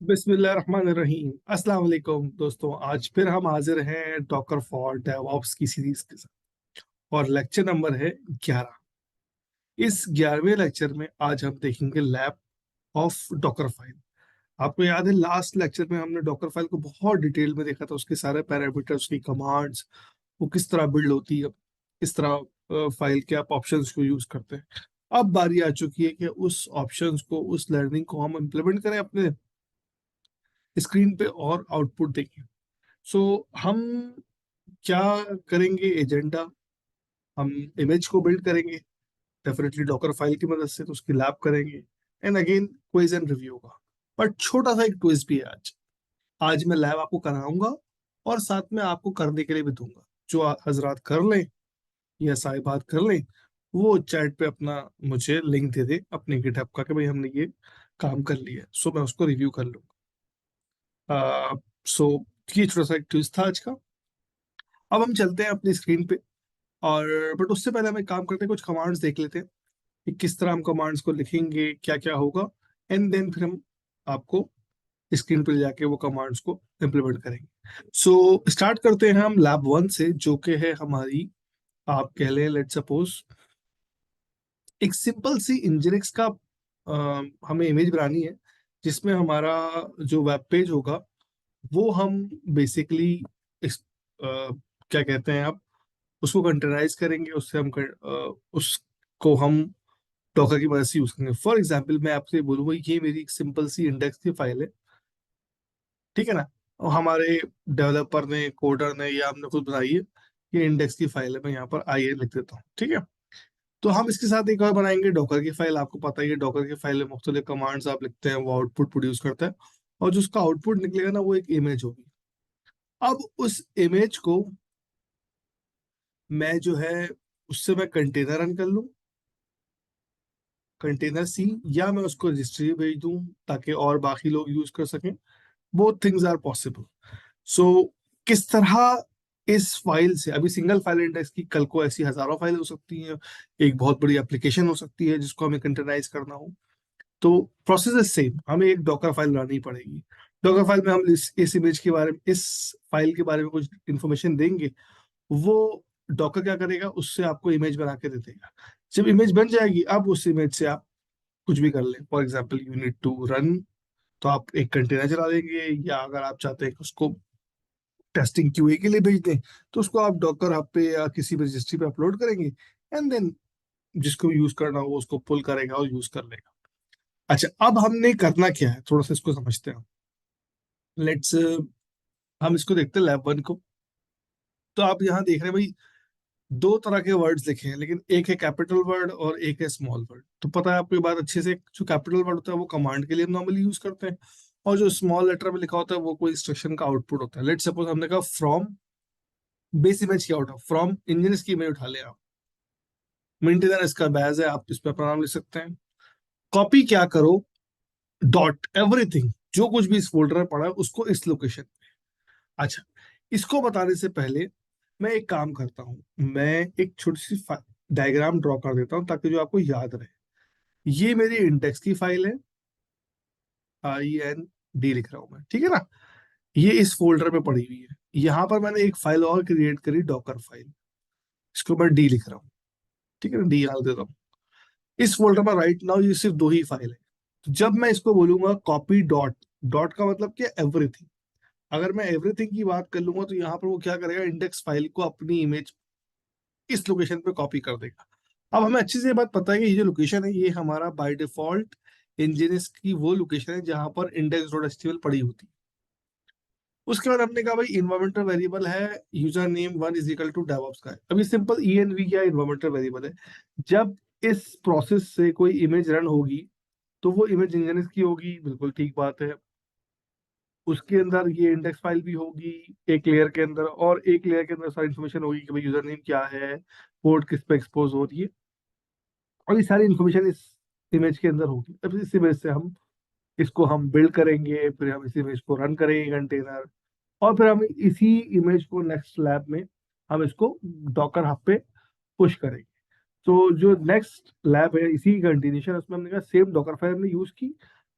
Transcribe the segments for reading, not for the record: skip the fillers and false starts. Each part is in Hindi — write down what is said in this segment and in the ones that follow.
बिस्मिल्लाहिर्रहमानिर्रहीम। अस्सलाम वालेकुम दोस्तों, आज फिर हम हाजिर हैं डॉकर फॉर डेवऑप्स की सीरीज के साथ और लेक्चर नंबर है 11। इस 11वें लेक्चर में आज हम देखेंगे लैब ऑफ डॉकर फाइल। आपको याद है लास्ट लेक्चर में हमने डॉकर फाइल को बहुत डिटेल में देखा था, उसके सारे पैरामीटर्स, उसकी कमांड्स, वो किस तरह बिल्ड होती है, किस तरह फाइल के आप ऑप्शंस को यूज करते हैं। अब बारी आ चुकी है कि उस ऑप्शंस को, उस लर्निंग को हम इम्प्लीमेंट करें अपने स्क्रीन पे और आउटपुट देखें। सो हम क्या करेंगे, एजेंडा, हम इमेज को बिल्ड करेंगे डेफिनेटली डॉकर फाइल की मदद से, तो उसकी लैब करेंगे and again quiz and review होगा। बट छोटा सा एक ट्विस्ट भी है आज। आज मैं लैब आपको कराऊंगा और साथ में आपको करने के लिए भी दूंगा। जो हजरात कर लें या साहिबात कर लें, वो चैट पे अपना मुझे लिंक दे दे अपने गिटहब का कि भाई हमने ये काम कर लिया, सो मैं उसको रिव्यू कर लूंगा। सो ये छोटा सा एक ट्विस्ट था आज का। अब हम चलते हैं अपनी स्क्रीन पे, और बट उससे पहले हम एक काम करते हैं, कुछ कमांड्स देख लेते हैं कि किस तरह हम कमांड्स को लिखेंगे, क्या क्या होगा, एंड देन फिर हम आपको स्क्रीन पे ले जाके वो कमांड्स को इम्प्लीमेंट करेंगे। सो स्टार्ट करते हैं हम लैब 1 से, जो कि है हमारी, आप कह लें लेट सपोज एक सिंपल सी इंजीनिक्स का हमें इमेज बनानी है, जिसमें हमारा जो वेब पेज होगा वो हम बेसिकली क्या कहते हैं आप, उसको कंटेनराइज करेंगे, उससे हम उसको हम डॉकर की मदद से यूज करेंगे। फॉर एग्जाम्पल मैं आपसे बोलूंगा ये मेरी एक सिंपल सी इंडेक्स की फाइल है, ठीक है ना। और हमारे डेवलपर ने, कोडर ने, या हमने खुद बनाई है, ये इंडेक्स की फाइल है। मैं यहाँ पर आई लिख देता हूँ, ठीक है। तो हम इसके साथ एक और बनाएंगे डॉकर की फाइल। आपको पता ही है डॉकर की फाइल में मुख्तलिफ कमांड्स आप लिखते हैं, वो आउटपुट प्रोड्यूस करता है, और जो उसका आउटपुट निकलेगा ना, वो एक इमेज होगी। अब उस इमेज को मैं जो है, उससे मैं कंटेनर रन कर लूँ, कंटेनर सी, या मैं उसको रजिस्ट्री भेज दूं ताकि और बाकी लोग यूज कर सकें। Both things are possible. So किस तरह इस फाइल से, अभी सिंगल फाइल इंडेक्स की, कल को ऐसी हजारों फाइल हो सकती हैं, एक बहुत बड़ी एप्लीकेशन हो सकती है जिसको हमें कंटेनराइज करना हो। तो प्रोसेस इज सेम, हमें एक डॉकर फाइल बनानी पड़ेगी। डॉकर फाइल में हम इस इमेज के बारे में, इस फाइल के बारे में कुछ इंफॉर्मेशन देंगे। वो डॉकर क्या करेगा, उससे आपको इमेज बना के दे देगा। जब इमेज बन जाएगी, अब उस इमेज से आप कुछ भी कर लें। For example you need to run, तो आप एक कंटेनर चला देंगे, या अगर आप चाहते हैं कि उसको टेस्टिंग क्यूए के लिए भेज दें, तो उसको आप डॉकर हब पे या किसी भी रजिस्ट्री पे अपलोड करेंगे, एंड देन जिसको यूज करना हो उसको पुल करेगा और यूज कर लेगा। अच्छा, अब हमने करना क्या है, थोड़ा सा इसको समझते हैं। लेट्स, हम इसको देखते हैं लैब 1 को। तो आप यहाँ देख रहे हैं भाई, दो तरह के वर्ड्स लिखे हैं, लेकिन एक है कैपिटल वर्ड और एक है स्मॉल वर्ड। तो पता है आपको ये बात अच्छे से, जो कैपिटल वर्ड होता है वो कमांड के लिए हम नॉर्मली यूज करते हैं, और जो स्मॉल लेटर में लिखा होता है वो कोई इंस्ट्रक्शन का आउटपुट होता है। लेट सपोज हमने कहा फ्रॉम बेस इमेज क्या उठा, फ्रॉम इंजन की इमेज उठा ले आप, मेंटेनर इसका बैज है, आप इस पर अपना नाम लिख सकते हैं। कॉपी क्या करो, डॉट एवरीथिंग, जो कुछ भी इस फोल्डर में पड़ा है उसको इस लोकेशन। अच्छा, इसको बताने से पहले मैं एक काम करता हूँ, मैं एक छोटी सी डायग्राम ड्रॉ कर देता हूँ ताकि जो आपको याद रहे। ये मेरी इंडेक्स की फाइल है, IND लिख रहा हूँ मैं, ठीक है ना। ये इस फोल्डर में पड़ी हुई है। यहाँ पर मैंने एक फाइल और क्रिएट करी, डॉकर फाइल, इसको मैं डी लिख रहा हूँ, ठीक है ना, डी डाल देता हूँ। इस फोल्डर में राइट नाउ ये सिर्फ दो ही फाइल है। तो जब मैं इसको बोलूंगा कॉपी डॉट, डॉट का मतलब क्या, एवरीथिंग। अगर मैं एवरीथिंग की बात कर लूंगा तो यहाँ पर वो क्या करेगा, इंडेक्स फाइल को अपनी इमेज इस लोकेशन पे कॉपी कर देगा। अब हमें अच्छे से ये बात पता है कि ये जो लोकेशन है ये हमारा बाय डिफॉल्ट इंजीनियर्स की वो लोकेशन है जहां पर इंडेक्स डॉट एचटीएमएल पड़ी होती है। उसके बाद हमने कहा भाई इन्वायरमेंटल वेरिएबल है user name 1 is equal to DevOps का है। अभी सिंपल ENV क्या इन्वायरमेंटल वेरिएबल है। जब इस प्रोसेस से कोई इमेज रन होगी तो वो इमेज इंजीनियर्स की होगी, बिल्कुल ठीक बात है। उसके अंदर ये इंडेक्स फाइल भी होगी एक लेयर के अंदर, और एक लेयर के अंदर सारी इन्फॉर्मेशन होगी कि भाई यूजर नेम क्या है, पोर्ट किस पे एक्सपोज हो रही है, और ये सारी इन्फॉर्मेशन इस इमेज के अंदर होगी। अब इस इमेज से हम इसको हम बिल्ड करेंगे, फिर हम इस इमेज को रन करेंगे कंटेनर, और फिर हम इसी इमेज को नेक्स्ट लैब में हम इसको डॉकर हब पे पुश करेंगे। तो जो नेक्स्ट लैब है इसी की कंटिन्यूशन, उसमें हमने कहा सेम डॉकर फाइल हमने यूज की।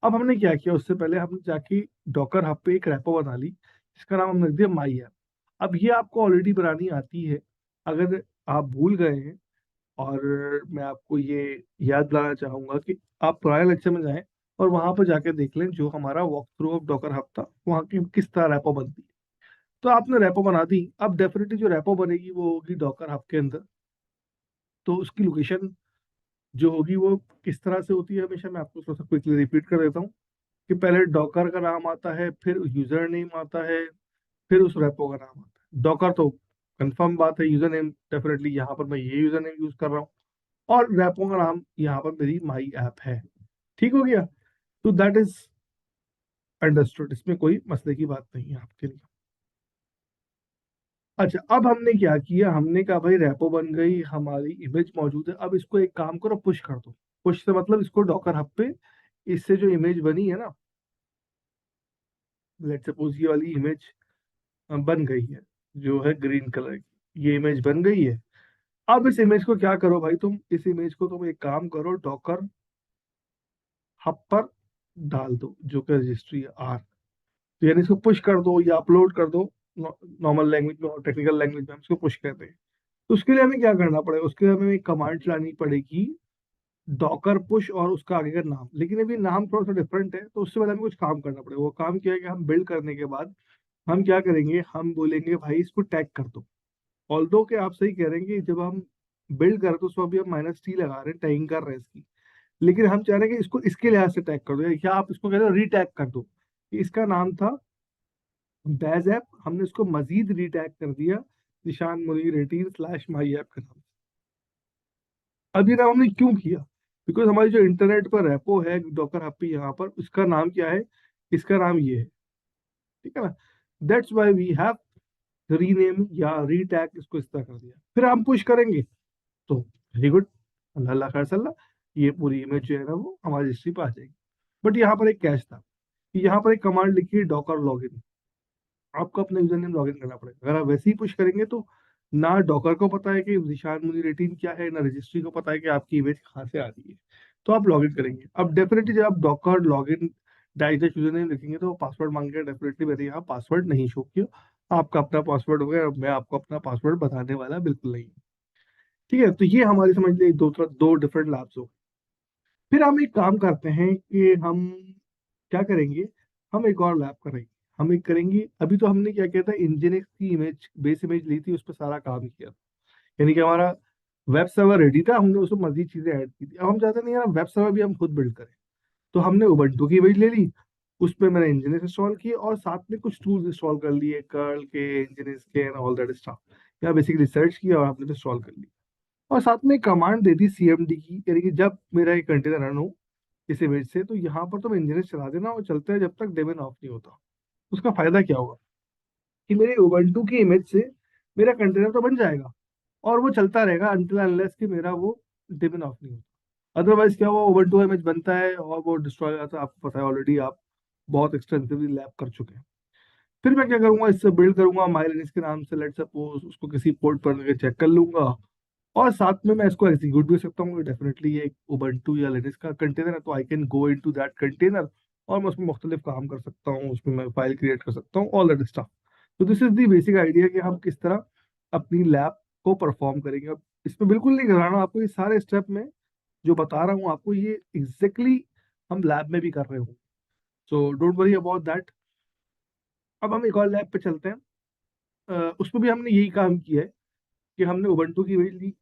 अब हमने क्या किया, उससे पहले हमने जाके डॉकर हब पे एक रेपो बना ली, जिसका नाम हमने रख दिया माई ऐप। अब ये आपको ऑलरेडी बनानी आती है। अगर आप भूल गए हैं, और मैं आपको ये याद दिलाना चाहूंगा कि आप पुराने लेक्चर में जाएं और वहां पर जाके देख लें जो हमारा walk through of Docker hub था, वहां की किस तरह रेपो बनती है। तो आपने रेपो बना दी। अब डेफिनेटली जो रेपो बनेगी वो होगी डॉकर हब के अंदर। तो उसकी लोकेशन जो होगी वो किस तरह से होती है, हमेशा मैं आपको थोड़ा सा क्विकली रिपीट कर देता हूँ कि पहले डॉकर का नाम आता है, फिर यूजर नेम आता है, फिर उस रेपो का नाम आता है। डॉकर तो कंफर्म बात है, यूजर नेम डेफिनेटली यहाँ पर मैं ये यूजर नेम यूज कर रहा हूँ, और रेपो का नाम यहाँ पर मेरी माई ऐप है। ठीक हो गया। तो दैट इज अंडरस्टूड, इसमें कोई मसले की बात नहीं है आपके लिए। अच्छा, अब हमने क्या किया, हमने कहा भाई रेपो बन गई, हमारी इमेज मौजूद है, अब इसको एक काम करो, पुश कर दो। पुश से मतलब इसको डॉकर हब पे, इससे जो इमेज बनी है ना, लेट्स सपोज ये वाली इमेज बन गई है, जो है ग्रीन कलर की, ये इमेज बन गई है। अब इस इमेज को क्या करो भाई, तुम इस इमेज को तुम एक काम करो, डॉकर हब पर डाल दो, जो कि रजिस्ट्री है आर। तो यानी इसको पुश कर दो या अपलोड कर दो, नॉर्मल लैंग्वेज में और टेक्निकल लैंग्वेज में हम इसको पुश कहते हैं। तो उसके लिए हमें क्या करना पड़ेगा, उसके लिए हमें एक कमांड चलानी पड़ेगी, डॉकर पुश और उसका आगे का नाम। लेकिन अभी नाम थोड़ा सा डिफरेंट है, तो उससे पहले हमें कुछ काम करना पड़ेगा। वो काम क्या है कि हम बिल्ड करने के बाद हम क्या करेंगे, हम बोलेंगे भाई इसको टैग कर दो। ऑल्दो कि आप सही कह रहे हैं कि जब हम बिल्ड कर रहे हैं तो उसको अभी हम -t लगा रहे हैं, टैगिंग कर रहे हैं इसकी। लेकिन हम चाह रहे हैं कि इसको इसके लिहाज से टैग कर दो, या आप इसको कह रहे हो रीटैग कर दो, कि इसका नाम था बैज ऐप, हमने उसको मजीद रीटैग कर दिया निशान मुनीर 18 स्लैश माई ऐप के नाम। अब ये नाम हमने क्यों किया, बिकॉज हमारी जो इंटरनेट पर रेपो है डॉकर हब पे, यहाँ पर उसका नाम क्या है, इसका नाम ये है। ठीक है ना। That's why we have rename या रीटैग इसको इस तरह कर दिया। फिर हम पुश करेंगे तो वेरी गुड, अल्लाह अल्लाह खैर सल्ला, ये पूरी इमेज जो है ना वो हमारी हिस्ट्री पे आ जाएगी। बट यहाँ पर एक कैच था कि यहाँ पर एक कमांड लिखी है डॉकर लॉगिन। आपको अपना यूजर नेम लॉगिन करना पड़ेगा। अगर आप वैसे ही पुश करेंगे तो ना डॉकर को पता है कि निशान मुनीर 18 क्या है, ना रजिस्ट्री को पता है कि आपकी इमेज कहाँ से आ रही है। तो आप लॉगिन करेंगे। अब डेफिनेटली जब आप Docker login direct user name लिखेंगे तो वो पासवर्ड मांगेगा, डेफिनेटली मेरे यहाँ पासवर्ड नहीं शो किया, आपका अपना पासवर्ड होगा, और मैं आपको अपना पासवर्ड बताने वाला बिल्कुल नहीं। ठीक है, तो ये हमारी समझ लीजिए दो डिफरेंट लैब्स हो। फिर हम एक काम करते हैं कि हम क्या करेंगे, हम एक और लैब करेंगे। हम एक करेंगे, अभी तो हमने क्या किया था, इंजीनियरिंग की इमेज बेस इमेज ली थी, उस पर सारा काम किया था, यानी कि हमारा वेब सर्वर रेडी था, हमने उसमें मजीद चीजें ऐड की थी। अब हम चाहते नहीं यार वेब सर्वर भी हम खुद बिल्ड करें, तो हमने उबंटू की इमेज ले ली, उस पर मैंने इंजीनियर्स इंस्टॉल किए और साथ में कुछ टूल्स इंस्टॉल कर लिए, कर्ल के, इंजीनियर्स के एंड ऑल दैट स्टफ। या बेसिकली सर्च किया और हमने इंस्टॉल कर लिया, और साथ में कमांड दे दी सीएमडी की, यानी कि जब मेरा एक कंटेनर रन हो इस इमेज से, तो यहाँ पर तुम इंजीनियर चला देना और चलते हैं जब तक डेमन ऑफ नहीं होता। उसका फायदा क्या होगा कि मेरे उबंटू की इमेज से मेरा कंटेनर तो बन जाएगा, और वो चलता रहेगा अनटिल अनलेस कि मेरा वो डेमन ऑफ नहीं होता। अदरवाइज क्या हुआ, उबंटू इमेज बनता है और वो डिस्ट्रॉय हो जाता है, आपको पता है ऑलरेडी, आप बहुत एक्सटेंसिवली लैब कर चुके हैं। फिर मैं क्या करूंगा, इससे बिल्ड करूंगा माइलिनस के नाम से, लेट सपोज उसको किसी पोर्ट पर लेके चेक कर लूंगा, और साथ में मैं इसको एग्जीक्यूट भी सकता हूँ। डेफिनेटली ये एक उबंटू या लिनक्स का कंटेनर है, तो I can go into that container और मैं उसमें मुख्तलिफ काम कर सकता हूँ, उसमें मैं फाइल क्रिएट कर सकता हूँ, ऑल दैट स्टफ। तो this is the basic idea कि हम किस तरह अपनी लैब को परफॉर्म करेंगे। अब इसमें बिल्कुल नहीं घबराना आपको, ये सारे स्टेप में जो बता रहा हूँ आपको, ये एग्जैक्टली हम लैब में भी कर रहे हूँ। So don't worry about that. अब हम एक और लैब पे चलते हैं। उसमें भी हमने यही काम किया है कि हमने उबंटू की इमेज ली,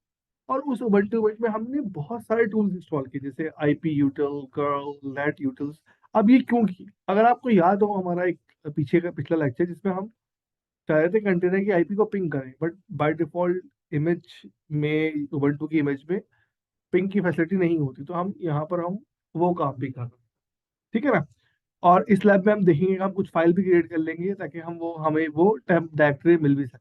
और उस उबंटू इमेज में हमने बहुत सारे टूल्स इंस्टॉल किए, जैसे आईपी यूटिल, कर्ल, नेट यूटिल्स। अब ये क्यों की, अगर आपको याद हो हमारा एक पीछे का पिछला लेक्चर जिसमें हम चाह रहे थे कंटेनर की आईपी को पिंग करें, बट बाय डिफॉल्ट इमेज में, उबंटू की इमेज में पिंग की फैसिलिटी नहीं होती, तो हम यहाँ पर हम वो काम भी कर रहे हैं। ठीक है ना। और इस लैब में हम देखेंगे कि हम कुछ फाइल भी क्रिएट कर लेंगे ताकि हम वो हमें वो टेम्प डायरेक्टरी मिल भी सके।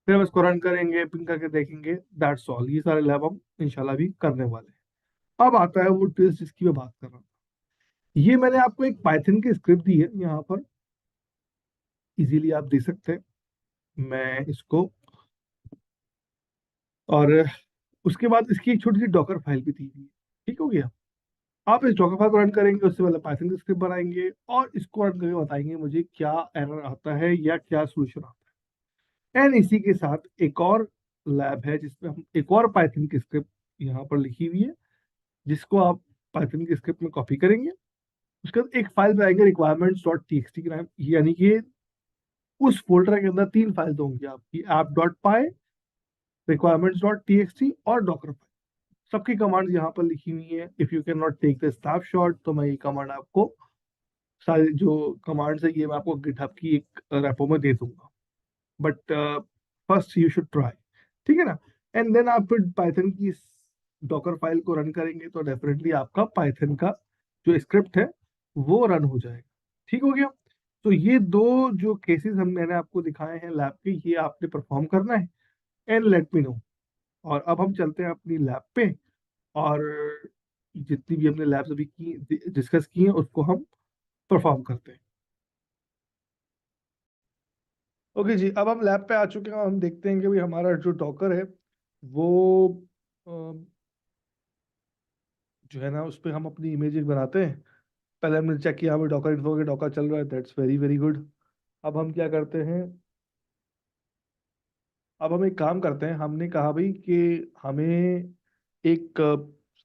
फिर हम इसको रन करेंगे, पिंग करके देखेंगे, दैट्स ऑल। ये सारे लैब हम इंशाल्लाह भी करने वाले हैं। अब आता है वो ट्विस्ट जिसकी मैं बात कर रहा हूँ। ये मैंने आपको एक पाइथन की स्क्रिप्ट दी है यहाँ पर, इजीली आप देख सकते हैं। मैं इसको, और उसके बाद इसकी एक छोटी सी डॉकर फाइल भी दी हुई है। ठीक हो गया। आप इस डॉकर फाइल को रन करेंगे, उससे पहले पाइथन की स्क्रिप्ट बनाएंगे और इसको रन करके बताएंगे मुझे क्या एरर आता है या क्या सोल्यूशन आता है। एंड इसी के साथ एक और लैब है जिसमें हम एक और पाइथन की स्क्रिप्ट यहाँ पर लिखी हुई है, जिसको आप पाइथन की स्क्रिप्ट में कॉपी करेंगे। उसके बाद एक फाइल बनाएंगे requirements dot T X T के नाम, यानी कि उस फोल्डर के अंदर 3 फाइल होंगी आपकी, app dot py, requirements dot T X T और डॉकर फाइल। सबकी कमांड्स यहाँ पर लिखी हुई है। If you can not take the snapshot, तो मैं ये कमांड आपको, सारी जो कमांड्स है ये मैं आपको गिटहब की एक रेपो में दे दूंगा, but first you should try, ठीक है ना। एंड देन आप फिर पाइथन की डॉकर फाइल को रन करेंगे तो डेफिनेटली आपका पाइथन का जो स्क्रिप्ट है वो रन हो जाएगा। ठीक हो गया। तो ये दो जो केसेस हम मैंने आपको दिखाए हैं लैब के, ये आपने परफॉर्म करना है एंड लेट मी नो। और अब हम चलते हैं अपनी लैब पे, और जितनी भी हमने लैब्स अभी की डिस्कस की हैं उसको हम परफॉर्म करते हैं। ओके जी, अब हम लैब पे आ चुके हैं और हम देखते हैं कि भाई हमारा जो डॉकर है वो अ, जो है ना उस पर हम अपनी इमेजेस बनाते हैं। पहले हमने चेक किया हमें डॉकर इन्फो के डॉकर चल रहा है, दैट्स वेरी वेरी गुड। अब हम क्या करते हैं, अब हम एक काम करते हैं। हमने कहा भाई कि हमें एक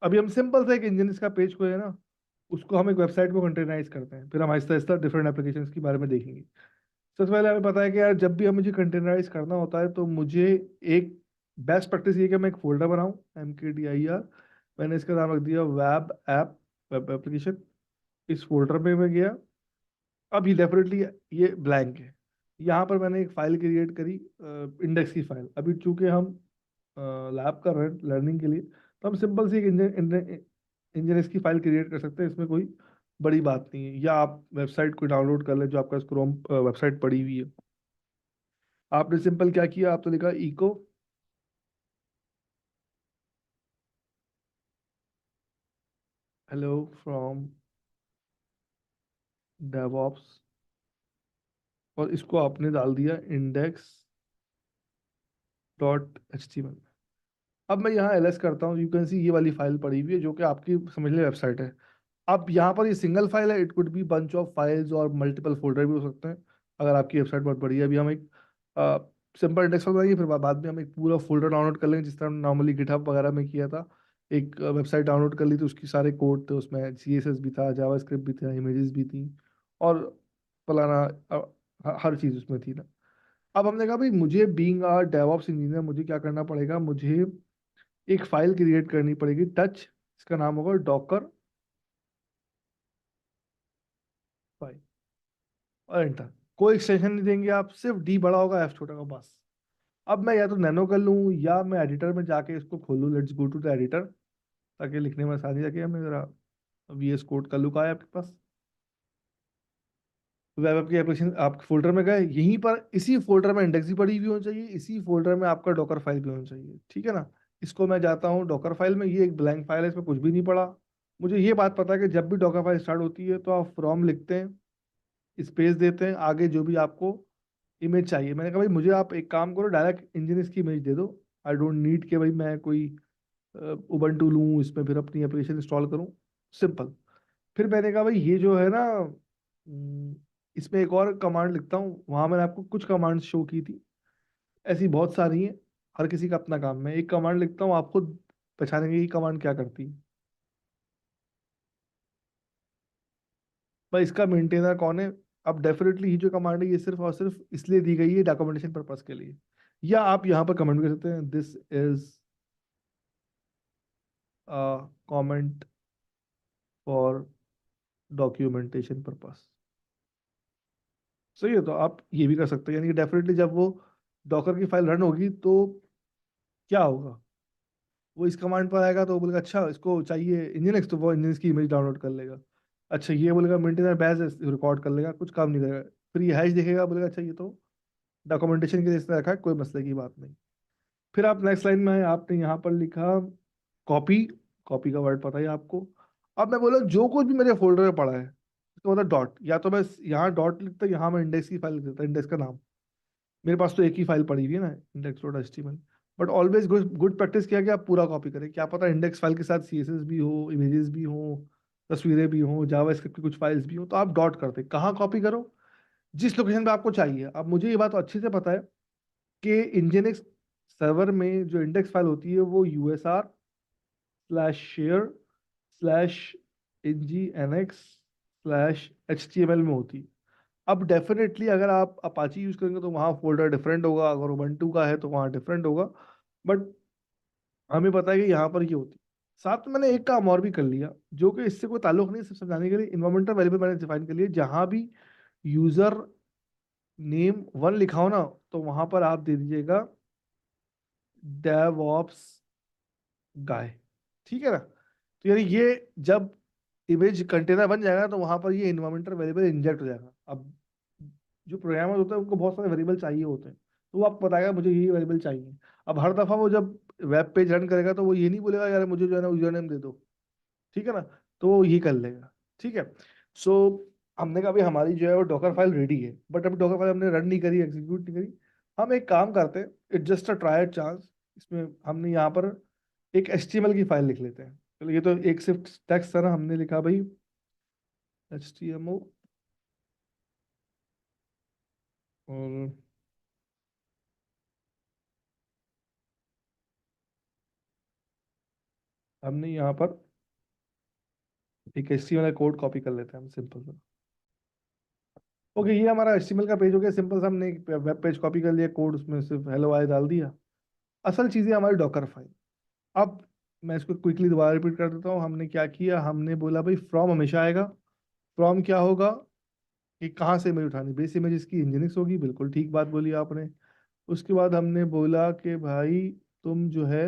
अभी हम सिंपल सा एक इंजन का पेज को है ना, उसको हम एक वेबसाइट को कंटेनराइज करते हैं, फिर हम आहिस्ता आहिस्ता डिफरेंट एप्लीकेशंस के बारे में देखेंगे। सबसे पहले हमें पता है कि यार जब भी हम मुझे कंटेनराइज करना होता है तो मुझे एक बेस्ट प्रैक्टिस ये है कि मैं एक फोल्डर बनाऊं, MKDIR। मैंने इसका नाम रख दिया वेब ऐप, वेब एप्लीकेशन। इस फोल्डर में मैं गया। अब ये डेफिनेटली ये ब्लैंक है। यहाँ पर मैंने एक फाइल क्रिएट करी, इंडेक्स की फाइल। अभी चूंकि हम लैब कर रहे हैं लर्निंग के लिए, तो हम सिंपल सी एक इंडेक्स की फाइल क्रिएट कर सकते हैं, इसमें कोई बड़ी बात नहीं है। या आप वेबसाइट को डाउनलोड कर लें जो आपका क्रोम वेबसाइट पड़ी हुई है। आपने सिंपल क्या किया, आप तो लिखा इको हेलो फ्रॉम डेवऑप्स, और इसको आपने डाल दिया इंडेक्स डॉट एच टी। अब मैं यहाँ एलएस करता हूँ, यू कैन सी ये वाली फाइल पड़ी हुई है जो कि आपकी समझ ली वेबसाइट है। अब यहाँ पर ये सिंगल फाइल है, it could be bunch of files और मल्टीपल फोल्डर भी हो सकते हैं अगर आपकी वेबसाइट बहुत बड़ी है। अभी हम एक सिंपल इंडेक्स फाइल बनाएंगे, फिर बाद में हम एक पूरा फोल्डर डाउनलोड कर लेंगे जिस तरह नॉर्मली गिटहब वगैरह में किया था। एक वेबसाइट डाउनलोड कर ली तो उसकी सारे कोड थे, उसमें CSS भी था, जावास्क्रिप्ट भी था, इमेजेस भी थी, और फलाना हर चीज़ उसमें थी ना। अब हमने कहा भाई मुझे बीइंग अ डेवऑप्स इंजीनियर मुझे क्या करना पड़ेगा, मुझे एक फाइल क्रिएट करनी पड़ेगी टच, इसका नाम होगा डॉकर फाइल, और एंटर। कोई एक्सटेंशन नहीं देंगे आप, सिर्फ डी बड़ा होगा एफ छोटा होगा बस। अब मैं या तो नैनो कर लूँ या मैं एडिटर में जाके इसको खोलूँ, let's go to the editor, ताकि लिखने में आसानी लगे। मैं जरा VS कोड का लुक आया आपके पास। वेब ऐप की एप्लीकेशन आप फोल्डर में गए, यहीं पर इसी फोल्डर में इंडेक्स भी पड़ी हुई होनी चाहिए, इसी फोल्डर में आपका डॉकर फाइल भी होनी चाहिए, ठीक है ना। इसको मैं जाता हूँ डॉकर फाइल में, ये एक ब्लैंक फाइल है, इसमें कुछ भी नहीं पड़ा। मुझे ये बात पता है कि जब भी डॉकर फाइल स्टार्ट होती है तो आप फ्रॉम लिखते हैं, स्पेस देते हैं, आगे जो भी आपको इमेज चाहिए। मैंने कहा भाई मुझे आप एक काम करो, डायरेक्ट इंजन की इमेज दे दो। आई डोंट नीड के भाई मैं कोई उबंटू लूँ इसमें फिर अपनी एप्लीकेशन इंस्टॉल करूँ, सिंपल। फिर मैंने कहा भाई ये जो है ना, इसमें एक और कमांड लिखता हूँ। वहां मैंने आपको कुछ कमांड शो की थी, ऐसी बहुत सारी हैं, हर किसी का अपना काम है। एक कमांड लिखता हूँ, आप खुद पहचानेंगे ये कमांड क्या करती है। भाई इसका मेंटेनर कौन है, अब डेफिनेटली ये जो कमांड है ये सिर्फ और सिर्फ इसलिए दी गई है डॉक्यूमेंटेशन पर्पस के लिए। या आप यहाँ पर कमेंट कर सकते हैं, this is comment for documentation purpose. सही है, तो आप ये भी कर सकते हैं। यानी कि डेफिनेटली जब वो डॉकर की फाइल रन होगी तो क्या होगा, वो इस कमांड पर आएगा तो वो बोलेगा अच्छा इसको चाहिए इंजन तो वो इंजन की इमेज डाउनलोड कर लेगा। अच्छा ये बोलेगा मेंटेनर बैच रिकॉर्ड कर लेगा, कुछ काम नहीं करेगा। फिर ये हैश देखेगा, बोलेगा अच्छा ये तो डॉक्यूमेंटेशन के लिए इसने रखा है, कोई मसले की बात नहीं। फिर आप नेक्स्ट लाइन में आपने यहाँ पर लिखा कॉपी, कॉपी का वर्ड पता है आपको। अब मैं बोला जो कुछ भी मेरे फोल्डर में पड़ा है तो मतलब डॉट, या तो मैं यहाँ डॉट लिखता, यहाँ मैं इंडेक्स की फाइल लिख देता, इंडेक्स का नाम। मेरे पास तो एक ही फाइल पड़ी हुई है ना, index dot HTML। But always good good practice किया कि आप पूरा कॉपी करें, क्या पता इंडेक्स फाइल के साथ CSS भी हो, इमेजेस भी हो, तस्वीरें भी हों, जावास्क्रिप्ट की कुछ फाइल्स भी हों, तो आप डॉट करते कहाँ कॉपी करो, जिस लोकेशन पे आपको चाहिए। अब मुझे ये बात अच्छे से पता है कि इंजेनिक्स सर्वर में जो इंडेक्स फाइल होती है वो usr/share/ngNX/html में होती है। अब डेफिनेटली अगर आप अपाची यूज करेंगे तो वहाँ फोल्डर डिफरेंट होगा, अगर उबंटू का है तो वहाँ डिफरेंट होगा, बट हमें पता है कि यहाँ पर ये होती है। साथ में मैंने एक काम और भी कर लिया, जो कि इससे कोई ताल्लुक नहीं, सिर्फ समझाने के लिए। इन्वायरमेंटल वेरिएबल मैंने डिफाइन कर लिया, जहाँ भी यूजर नेम 1 लिखा हो ना, तो वहां पर आप दे दीजिएगा डेवऑप्स गाय, ठीक है ना। तो यानी ये जब इमेज कंटेनर बन जाएगा तो वहां पर ये इन्वायरमेंटल वेरिएबल इंजेक्ट हो जाएगा। अब जो प्रोग्रामर होता है उनको बहुत सारे वेरिएबल चाहिए होते हैं, तो वो आपको बताएगा मुझे ये वेरिएबल चाहिए। अब हर दफा वो जब वेब पेज रन करेगा तो वो ये नहीं बोलेगा यार मुझे जो है ना यूजर नेम दे दो, ठीक है ना, तो वो ये कर लेगा, ठीक है। सो हमने कहा भाई हमारी जो है वो डॉकर फाइल रेडी है, बट अभी डॉकर फाइल हमने रन नहीं करी, एग्जीक्यूट नहीं करी। हम एक काम करते हैं, it just a try chance, इसमें हमने यहाँ पर एक HTML की फाइल लिख लेते हैं। चलो ये तो एक सिर्फ टेक्स्ट था ना, हमने लिखा भाई HTML, और हमने यहाँ पर एक HTML कोड कॉपी कर लेते हैं हम, सिंपल सा। ओके, ये हमारा HTML का पेज हो गया सिंपल सा, हमने एक वेब पेज कॉपी कर लिया, कोड उसमें सिर्फ हेलो आई डाल दिया। असल चीज़ है हमारी डॉकर फाइल। अब मैं इसको क्विकली दोबारा रिपीट कर देता हूँ। हमने क्या किया, हमने बोला भाई फ्रॉम हमेशा आएगा। फ्रॉम क्या होगा कि कहाँ से इमेज उठानी, बेस इमेज इसकी इंजीनियरिंग होगी, बिल्कुल ठीक बात बोली आपने। उसके बाद हमने बोला कि भाई तुम जो है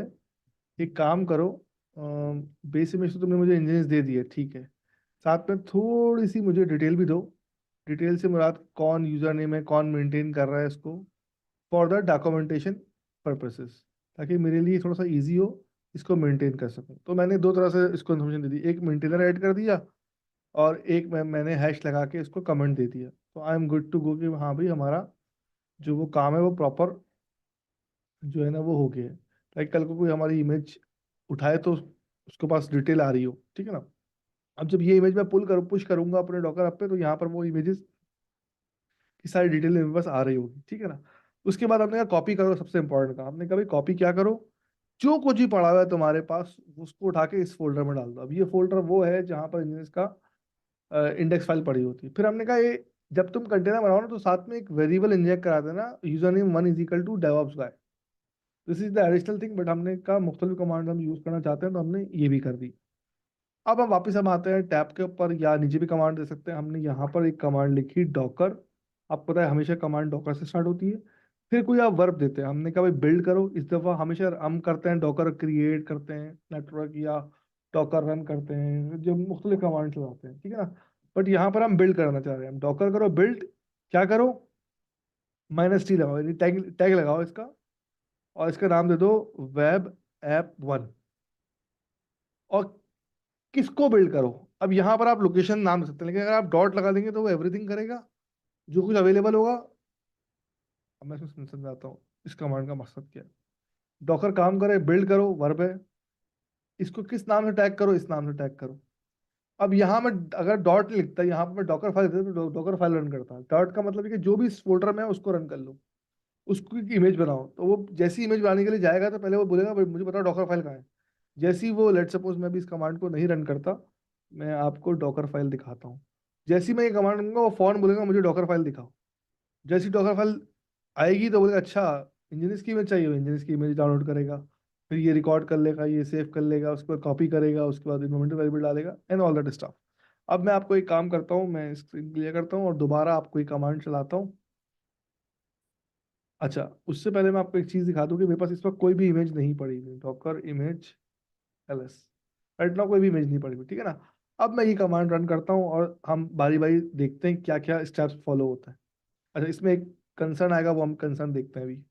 एक काम करो, बेस इमेज तो तुमने मुझे इंजीनियरिंग दे दी है, ठीक है, साथ में थोड़ी सी मुझे डिटेल भी दो। डिटेल से मुराद कौन यूजर नेम है, कौन मेंटेन कर रहा है इसको, फॉर द डॉक्यूमेंटेशन पर्पसेस, ताकि मेरे लिए थोड़ा सा इजी हो इसको मेंटेन कर सकूं। तो मैंने दो तरह से इसको इन्फॉर्मेशन दे दी, एक मेंटेनर ऐड कर दिया, और एक मैंने हैश लगा के इसको कमेंट दे दिया। तो I am good to go कि हाँ भाई हमारा जो वो काम है वो प्रॉपर जो है ना वो हो गया है। लाइक कल को कोई हमारी इमेज उठाए तो उसके पास डिटेल आ रही हो, ठीक है ना। अब जब ये इमेज मैं पुश करूंगा अपने डॉकर ऐप पे, तो यहाँ पर वो इमेजेस की सारी डिटेल मेरे पास आ रही होगी, ठीक है ना। उसके बाद हमने कहा कॉपी करो, सबसे इंपॉर्टेंट काम। हमने कहा भाई कॉपी क्या करो, जो कुछ भी पड़ा हुआ है तुम्हारे पास उसको उठा के इस फोल्डर में डाल दो। अब ये फोल्डर वो है जहाँ पर इंजीनियर्स का इंडेक्स फाइल पड़ी होती है। फिर हमने कहा ये जब तुम कंटेनर बनाओ ना तो साथ में एक वेरिएबल इंजेक्ट करा देना, user name 1 is equal to DevOps guy. This is the additional thing, but हमने कहा मुख्तलिफ कमांड हम यूज करना चाहते हैं तो हमने ये भी कर दी। अब हम वापस हम आते हैं टैब के ऊपर, या नीचे भी कमांड दे सकते हैं। हमने यहाँ पर एक कमांड लिखी डॉकर। आपको पता है हमेशा कमांड डॉकर से स्टार्ट होती है। फिर कोई आप वर्ब देते हैं, हमने कहा भाई बिल्ड करो। इस दफा हमेशा हम करते हैं डॉकर क्रिएट करते हैं नेटवर्क, या डॉकर रन करते हैं, जो मुख्तलिफ कमांड चलाते हैं, ठीक है ना। बट यहाँ पर हम बिल्ड करना चाह रहे हैं, हम डॉकर करो बिल्ड, क्या करो, -t लगाओ, यानी टैग टैग लगाओ इसका, और इसका नाम दे दो वेब ऐप 1। और किसको बिल्ड करो, अब यहाँ पर आप लोकेशन नाम दे सकते हैं, लेकिन अगर आप डॉट लगा देंगे तो वो एवरीथिंग करेगा जो कुछ अवेलेबल होगा। अब मैं इसमें समझाता हूँ इस कमांड का मकसद क्या है। डॉकर काम करे, बिल्ड करो, वर्ब है, इसको किस नाम से टैग करो, इस नाम से टैग करो। अब यहाँ मैं अगर डॉट लिखता है, यहाँ पर मैं डॉकर फाइल देता तो डॉकर फाइल रन करता है। डॉट का मतलब है कि जो भी इस फोल्डर में है उसको रन कर लो, उसको एक इमेज बनाओ। तो वो जैसी इमेज बनाने के लिए जाएगा तो पहले वो बोलेगा भाई मुझे बताओ डॉकर फाइल कहाँ है। जैसी वो लेट सपोज मैं भी इस कमांड को नहीं रन करता, मैं आपको डॉकर फाइल दिखाता हूँ। जैसी मैं ये कमांड दूंगा वो फौरन बोलेगा मुझे डॉकर फाइल दिखाओ। जैसी डॉकर फाइल आएगी तो बोलेगा अच्छा इंजीनियर्स की इमेज चाहिए, इंजीनियर्स की इमेज डाउनलोड करेगा। फिर ये रिकॉर्ड कर लेगा, ये सेव कर लेगा, उसके बाद कॉपी करेगा, उसके बाद इन्वायरमेंटल वेरिएबल डालेगा एंड ऑल दैट स्टफ। अब मैं आपको एक काम करता हूँ, मैं स्क्रीन क्लियर करता हूँ और दोबारा आपको एक कमांड चलाता हूँ। अच्छा, उससे पहले मैं आपको एक चीज दिखा दूं कि मेरे पास इस वक्त कोई भी इमेज नहीं पड़ी हुई, Docker image ls right now कोई भी इमेज नहीं पड़ी हुई, ठीक है ना। अब मैं ये कमांड रन करता हूँ और हम बारी बारी देखते हैं क्या क्या स्टेप्स फॉलो होता है। अच्छा, इसमें एक कंसर्न आएगा, वो हम कंसर्न देखते हैं अभी।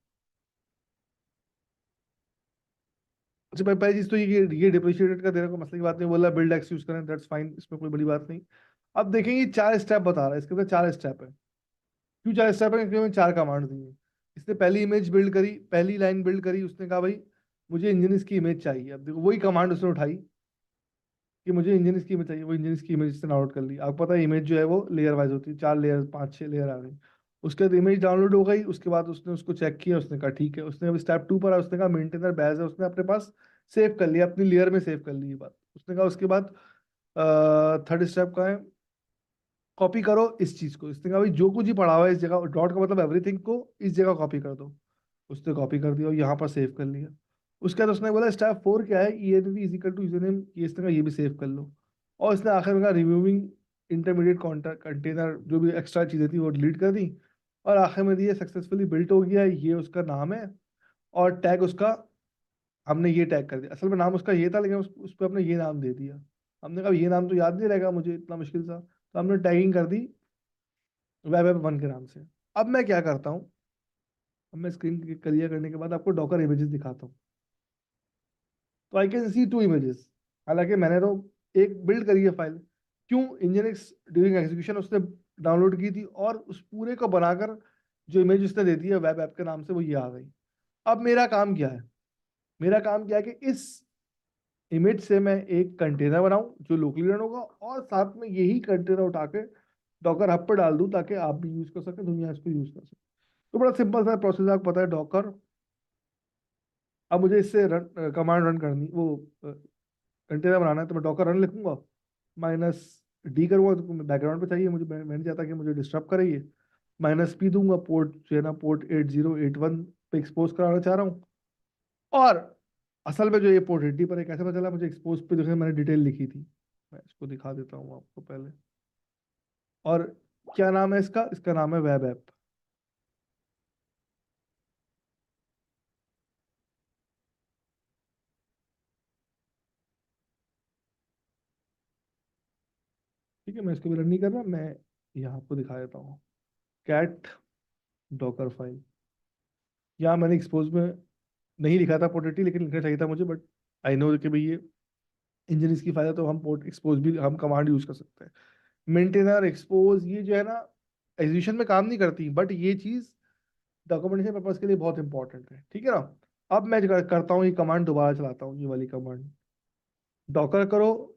अच्छा भाई, पहली चीज तो ये डिप्रिशिएटेड का देने को मसले की बात नहीं, बोला बिल्ड एक्स यूज करें, दैट्स फाइन, इसमें कोई बड़ी बात नहीं। अब देखेंगे 4 स्टेप बता रहा है, इसके अंदर 4 स्टेप है। क्यों 4 स्टेप है, क्योंकि हमें 4 कमांड दी है। इसने पहली इमेज बिल्ड करी, पहली लाइन बिल्ड करी, उसने कहा भाई मुझे इंजीनियर्स की इमेज चाहिए। अब देखो वही कमांड उसने उठाई, कि मुझे इंजन की इमेज चाहिए, वो इंजन की इमेज से डाउनलोड कर ली। आपको पता है इमेज जो है वो लेयर वाइज होती है, 4 लेयर 5 6 लेयर आ गई। उसके बाद इमेज डाउनलोड हो गई, उसके बाद उसने उसको चेक किया, उसने कहा ठीक है। उसने अब स्टेप 2 पर आया, उसने कहा मेंटेनर बैज है, उसने अपने पास सेव कर लिया, अपनी लेयर में सेव कर ली ये बात। उसने कहा उसके बाद थर्ड स्टेप का है, कॉपी करो इस चीज को। इसने कहा भाई जो कुछ ही पढ़ा हुआ है इस जगह, डॉट का मतलब एवरीथिंग को इस जगह कॉपी कर दो। उसने कॉपी कर दिया और यहाँ पर सेव कर लिया। उसके बाद उसने बोला स्टेप 4 क्या है, E N V is equal to username, ये इसने कहा ये भी सेव कर लो। और इसने आखिर में कहा रिमूविंग इंटरमीडिएट कंटेनर, जो भी एक्स्ट्रा चीजें थी वो डिलीट कर दी। और आखिर में ये सक्सेसफुली बिल्ट हो गया, ये उसका नाम है। और टैग उसका, हमने ये टैग कर दिया। असल में नाम उसका ये था, लेकिन उस पर हमने ये नाम दे दिया। हमने कहा ये नाम तो याद नहीं रहेगा मुझे इतना मुश्किल सा, तो हमने टैगिंग कर दी वेब ऐप 1 के नाम से। अब मैं क्या करता हूँ, अब मैं स्क्रीन क्लियर करने के बाद आपको डॉकर इमेजेस दिखाता हूँ। तो आई कैन सी 2 इमेजेस। हालांकि मैंने तो एक बिल्ड करी है फाइल। क्यों, इंजनिक्स ड्यूरिंग एग्जीक्यूशन उसने डाउनलोड की थी, और उस पूरे को बनाकर जो इमेज उसने दे दी है वेब ऐप के नाम से, वो ये आ गई। अब मेरा काम क्या है, मेरा काम क्या है कि इस इमेज से मैं एक कंटेनर बनाऊं जो लोकली रन होगा, और साथ में यही कंटेनर उठा के डॉकर हब पर डाल दूं, ताकि आप भी यूज कर सकें, दुनिया इसको यूज कर सके। तो बड़ा सिंपल सा प्रोसेस आपको पता है डॉकर। अब मुझे इससे रन कमांड रन करनी, वो कंटेनर बनाना है, तो मैं डॉकर रन लिखूंगा, -d करूंगा, तो बैकग्राउंड पे चाहिए मुझे, मैं नहीं चाहता कि मुझे डिस्टर्ब करे ये। -p दूंगा, पोर्ट जो है ना पोर्ट 8081 पे एक्सपोज कराना चाह रहा हूँ। और असल में जो ये पोर्ट 80 पर है, कैसे पता चला मुझे, एक्सपोज पे देखिए मैंने डिटेल लिखी थी। मैं इसको दिखा देता हूँ आपको पहले। और क्या नाम है इसका, इसका नाम है वेब ऐप। ठीक है, मैं इसको भी रन नहीं कर रहा, मैं यहाँ आपको दिखा देता हूँ। कैट डॉकर फाइल, यहाँ मैंने एक्सपोज में नहीं लिखा था पोर्ट 80, लेकिन लिखना चाहिए था मुझे, बट आई नो कि भाई ये इंजन इसकी फायदा, तो हम पोर्ट एक्सपोज भी हम कमांड यूज कर सकते हैं। मेंटेनर एक्सपोज ये जो है ना एग्जीक्यूशन में काम नहीं करती, बट ये चीज डॉक्यूमेंटेशन पर्पज के लिए बहुत इंपॉर्टेंट है, ठीक है ना। अब मैं करता हूँ ये कमांड दोबारा चलाता हूँ, ये वाली कमांड, डॉकर करो,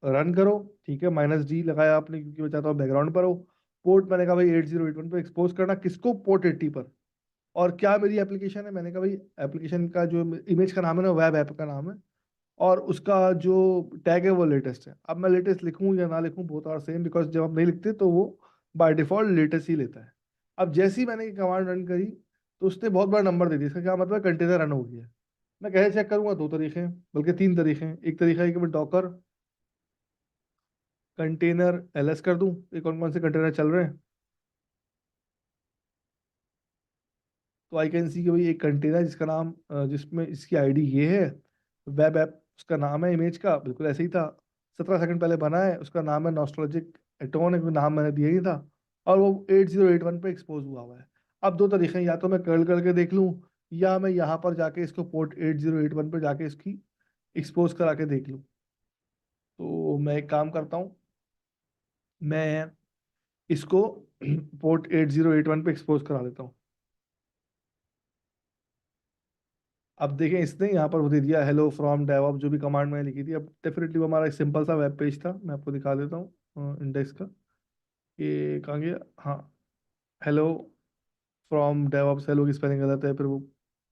रन करो। ठीक है, -d लगाया आपने क्योंकि मैं चाहता हूँ बैकग्राउंड पर हो। पोर्ट मैंने कहा भाई 8081 पे एक्सपोज करना, किसको, पोर्ट 80 पर। और क्या मेरी एप्लीकेशन है, मैंने कहा भाई एप्लीकेशन का जो इमेज का नाम है ना, वेब ऐप का नाम है। और उसका जो टैग है वो लेटेस्ट है। अब मैं लेटेस्ट लिखूं या ना लिखूं, बोथ आर सेम, बिकॉज जब आप नहीं लिखते तो वो बाय डिफॉल्ट लेटेस्ट ही लेता है। अब जैसे ही मैंने ये कमांड रन करी, तो उसने बहुत बड़ा नंबर दे दिया। इसका क्या मतलब, कंटेनर रन हो गया। मैं कैसे चेक करूंगा, दो तरीके हैं, बल्कि 3 तरीके हैं। एक तरीका है कि मैं डॉकर कंटेनर ls कर दूं, ये कौन कौन से कंटेनर चल रहे हैं। तो आई कैन सी कि भाई एक कंटेनर जिसका नाम जिसमें इसकी आईडी ये है, वेब ऐप उसका नाम है, इमेज का बिल्कुल ऐसे ही था, 17 सेकंड पहले बना है, उसका नाम है नॉस्टैल्जिक एटोन, एक नाम मैंने दिया ही था। और वो 8081 पे एक्सपोज हुआ है। अब दो तरीके हैं, या तो मैं कर्ल करके देख लूँ, या मैं यहाँ पर जाके इसको पोर्ट 8081 पे जाके इसकी एक्सपोज करा के देख लूँ। तो मैं एक काम करता हूँ, मैं इसको पोर्ट 8081 पे एक्सपोज करा देता हूँ। अब देखें, इसने यहाँ पर वो दे दिया हेलो फ्रॉम डेवऑप्स, जो भी कमांड मैंने लिखी थी। अब डेफिनेटली वो हमारा एक सिंपल सा वेब पेज था, मैं आपको दिखा देता हूँ इंडेक्स का। ये कहाँ गया, हाँ, हेलो फ्रॉम डेवऑप्स, हेलो की स्पेलिंग गलत है, फिर वो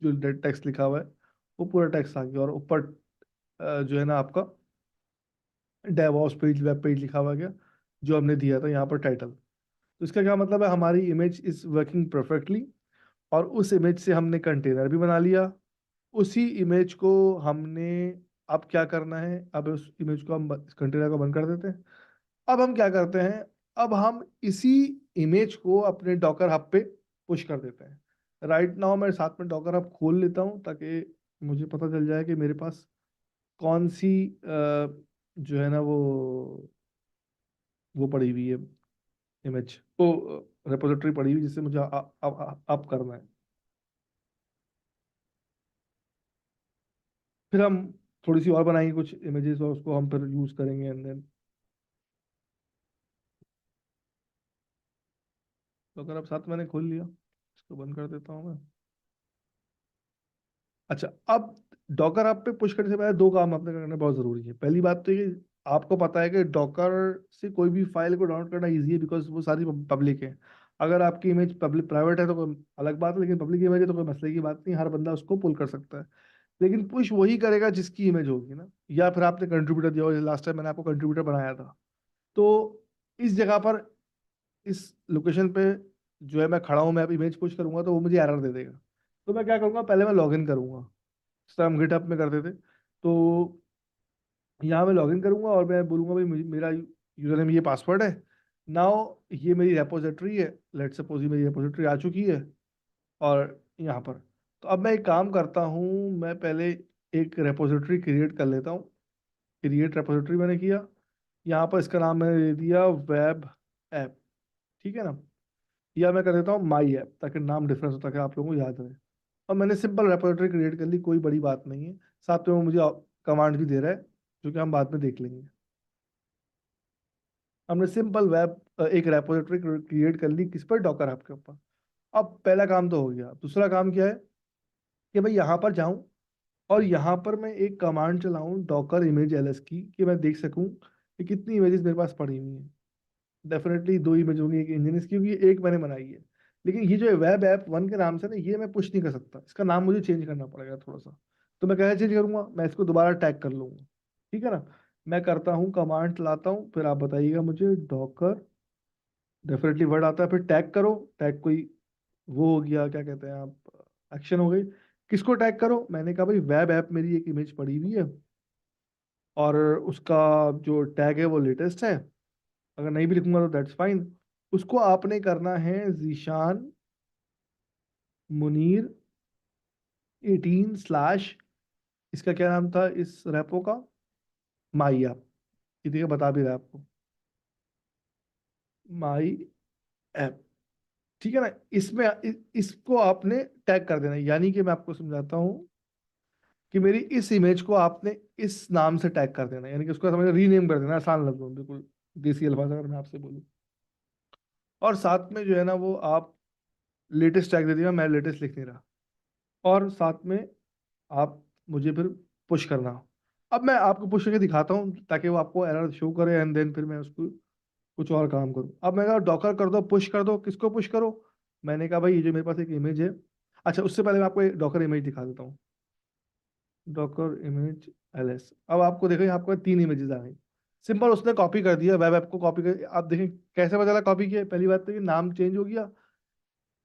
जो टेक्स्ट लिखा हुआ है वो पूरा टेक्स्ट आ गया, और ऊपर जो है ना आपका डेवऑप्स पेज, वेब पेज लिखा हुआ गया, जो हमने दिया था यहाँ पर टाइटल। तो इसका क्या मतलब है, हमारी इमेज इज वर्किंग परफेक्टली। और उस इमेज से हमने कंटेनर भी बना लिया। उसी इमेज को हमने, अब क्या करना है, अब उस इमेज को हम इस कंटेनर को बंद कर देते हैं। अब हम क्या करते हैं, अब हम इसी इमेज को अपने डॉकर हब पे पुश कर देते हैं। राइट नाउ मैं साथ में डॉकर हब खोल लेता हूँ, ताकि मुझे पता चल जाए कि मेरे पास कौन सी जो है ना वो पड़ी हुई है, इमेज वो रेपोजिटरी पड़ी हुई, जिससे मुझे अप करना है। फिर हम थोड़ी सी और बनाएंगे कुछ इमेजेस, और उसको हम फिर यूज करेंगे, एंड देन। तो अगर अब साथ मैंने खोल लिया, इसको बंद कर देता हूँ मैं। अच्छा, अब डॉकर आप पे पुश करने से पहले दो काम आपने करना बहुत जरूरी है। पहली बात तो ये कि आपको पता है कि डॉकर से कोई भी फाइल को डाउनलोड करना इजी है, बिकॉज वो सारी पब्लिक है। अगर आपकी इमेज पब्लिक प्राइवेट है तो कोई अलग बात है, लेकिन पब्लिक इमेज है तो कोई मसले की बात नहीं, हर बंदा उसको पुल कर सकता है। लेकिन पुश वही करेगा जिसकी इमेज होगी ना, या फिर आपने कंट्रीब्यूटर दिया हो। लास्ट टाइम मैंने आपको कंट्रीब्यूटर बनाया था, तो इस जगह पर, इस लोकेशन पे जो है मैं खड़ा हूँ, मैं अब इमेज पुश करूंगा तो वो मुझे एरर दे देगा। तो मैं क्या करूंगा, पहले मैं लॉग इन करूंगा, जिस तरह हम गिटहब में करते थे। तो यहाँ मैं लॉगिन करूंगा और मैं बोलूंगा भाई मेरा यूजर नेम ये पासवर्ड है। नाउ ये मेरी रेपोजिटरी है, लेट सपोज ये मेरी रेपोजिटरी आ चुकी है। और यहाँ पर, तो अब मैं एक काम करता हूँ, मैं पहले एक रेपोजिटरी क्रिएट कर लेता हूँ। क्रिएट रेपोजिटरी मैंने किया। यहाँ पर इसका नाम मैंने दे दिया वेब ऐप, ठीक है ना। या मैं कर देता हूँ माई ऐप, ताकि नाम डिफरेंस हो, ताकि आप लोगों को याद रहे। और मैंने सिंपल रेपोजिटरी क्रिएट कर ली, कोई बड़ी बात नहीं है। साथ में वो मुझे कमांड भी दे रहा है, जो कि हम बाद में देख लेंगे। हमने सिंपल वेब एक रेपोजिटरी क्रिएट कर ली, किस पर, डॉकर ऐप के ऊपर। अब पहला काम तो हो गया। दूसरा काम क्या है कि भाई यहाँ पर जाऊं और यहाँ पर मैं एक कमांड चलाऊं डॉकर इमेज एलएस की, कि मैं देख सकूं कि कितनी इमेजेस मेरे पास पड़ी हुई हैं। डेफिनेटली दो इमेज होंगी, एक इंजन इसकी होगी, एक मैंने बनाई है। लेकिन ये जो वेब ऐप वन के नाम से ना, ये मैं पुश नहीं कर सकता, इसका नाम मुझे चेंज करना पड़ेगा थोड़ा सा। तो मैं कैसे चेंज करूंगा, मैं इसको दोबारा टैग कर लूंगा, ठीक है ना। मैं करता हूँ, कमांड चलाता हूँ, फिर आप बताइएगा मुझे, डॉकर, डेफिनेटली वर्ड आता है, फिर टैग करो। टैग कोई वो हो गया, क्या कहते हैं आप, एक्शन हो गई। किसको टैग करो, मैंने कहा भाई वेब ऐप मेरी एक इमेज पड़ी हुई है, और उसका जो टैग है वो लेटेस्ट है। अगर नहीं भी लिखूंगा तो दैट्स फाइन। उसको आपने करना है जीशान मुनीर 18 इसका क्या नाम था इस रेपो का, माई ऐप। ये देखिए बता भी रहा है आपको, माई ऐप, ठीक है ना। इसमें इसको आपने टैग कर देना है। यानी कि मैं आपको समझाता हूँ कि मेरी इस इमेज को आपने इस नाम से टैग कर देना है, यानी कि उसको समझ रीनेम कर देना, आसान लफ्जों में, बिल्कुल देसी अल्फाज अगर मैं आपसे बोलूँ। और साथ में जो है ना, वो आप लेटेस्ट टैग दे दिया, मैं लेटेस्ट लिख नहीं रहा। और साथ में आप मुझे फिर पुश करना। अब मैं आपको पुश करके दिखाता हूँ, ताकि वो आपको एरर शो करे, एंड देन फिर मैं उसको कुछ और काम करूँ। अब मैं कहा डॉकर कर दो, पुश कर दो, किसको पुश करो। मैंने कहा भाई ये जो मेरे पास एक इमेज है। अच्छा, उससे पहले मैं आपको एक डॉकर इमेज दिखा देता हूँ, डॉकर इमेज एलएस। अब आपको देखो यहाँ आपको तीन इमेजेस आ गई। सिंपल उसने कॉपी कर दिया, वेब ऐप को कॉपी कर। आप देखें कैसे पता चला कॉपी किया। पहली बात तो ये नाम चेंज हो गया,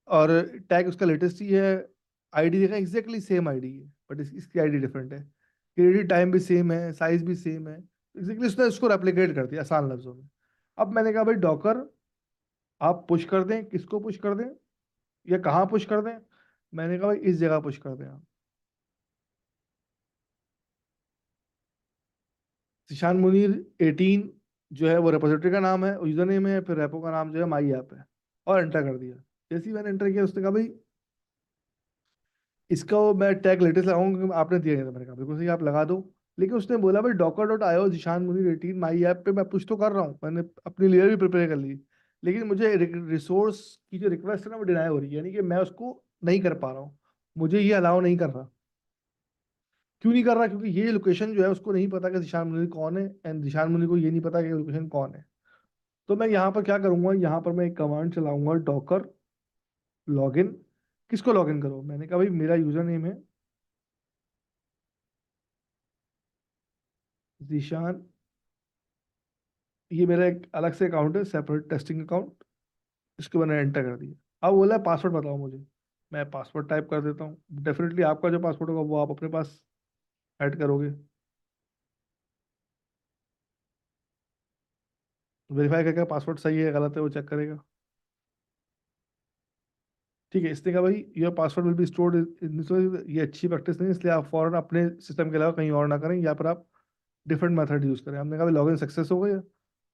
और टैग उसका लेटेस्ट ही है। आईडी देखा, एग्जैक्टली सेम आईडी है, बट इसकी आईडी डिफरेंट है। क्रेडिट टाइम भी सेम है, साइज भी सेम है। एग्जैक्टली उसने उसको रेप्लिकेट कर दिया आसान लफ्जों में। अब मैंने कहा भाई डॉकर आप पुश कर दें, किसको पुश कर दें, या कहाँ पुश कर दें। मैंने कहा भाई इस जगह पुश कर दें आप। जिशान मुनीर 18 जो है वो रेपोजिटरी का नाम है, यूजर नेम है, फिर रेपो का नाम जो है माई ऐप है। और एंटर कर दिया। जैसे ही मैंने एंटर किया, उसने कहा भाई इसका मैं टैग लेटेस्ट लगाऊंगा, क्योंकि आपने दिया नहीं था। मैंने कहा बिल्कुल सही, आप लगा दो। लेकिन उसने बोला भाई डॉकर डॉट आयो जिशान मुनीर 18 माई ऐप पे मैं पुश तो कर रहा हूँ, मैंने अपनी लेयर भी प्रिपेयर कर ली। लेकिन मुझे रिसोर्स की जो रिक्वेस्ट है ना, वो डिनाई हो रही है, यानी कि मैं उसको नहीं कर पा रहा हूँ। मुझे ये अलाउ नहीं कर रहा। क्यों नहीं कर रहा, क्योंकि ये लोकेशन जो है उसको नहीं पता कि जिशान मुनीर कौन है, एंड जिशान मुनीर को ये नहीं पता कि लोकेशन कौन है। तो मैं यहाँ पर क्या करूंगा, यहाँ पर मैं एक कमांड चलाऊंगा, डॉकर लॉगिन। किसको लॉगिन करो, मैंने कहा भाई मेरा यूजर नेम है जीशान। ये मेरा एक अलग से अकाउंट है, सेपरेट टेस्टिंग अकाउंट। इसको मैंने एंटर कर दिया। अब बोला पासवर्ड बताओ मुझे। मैं पासवर्ड टाइप कर देता हूँ। डेफिनेटली आपका जो पासवर्ड होगा वो आप अपने पास ऐड करोगे। वेरीफाई करके पासवर्ड सही है गलत है वो चेक करेगा। ठीक है, इसने कहा भाई your password will be stored in, ये अच्छी प्रैक्टिस नहीं है, इसलिए आप फौरन अपने सिस्टम के अलावा कहीं और ना करें, या फिर आप डिफरेंट मेथड यूज करें। हमने कहा भाई लॉगिन सक्सेस हो गया।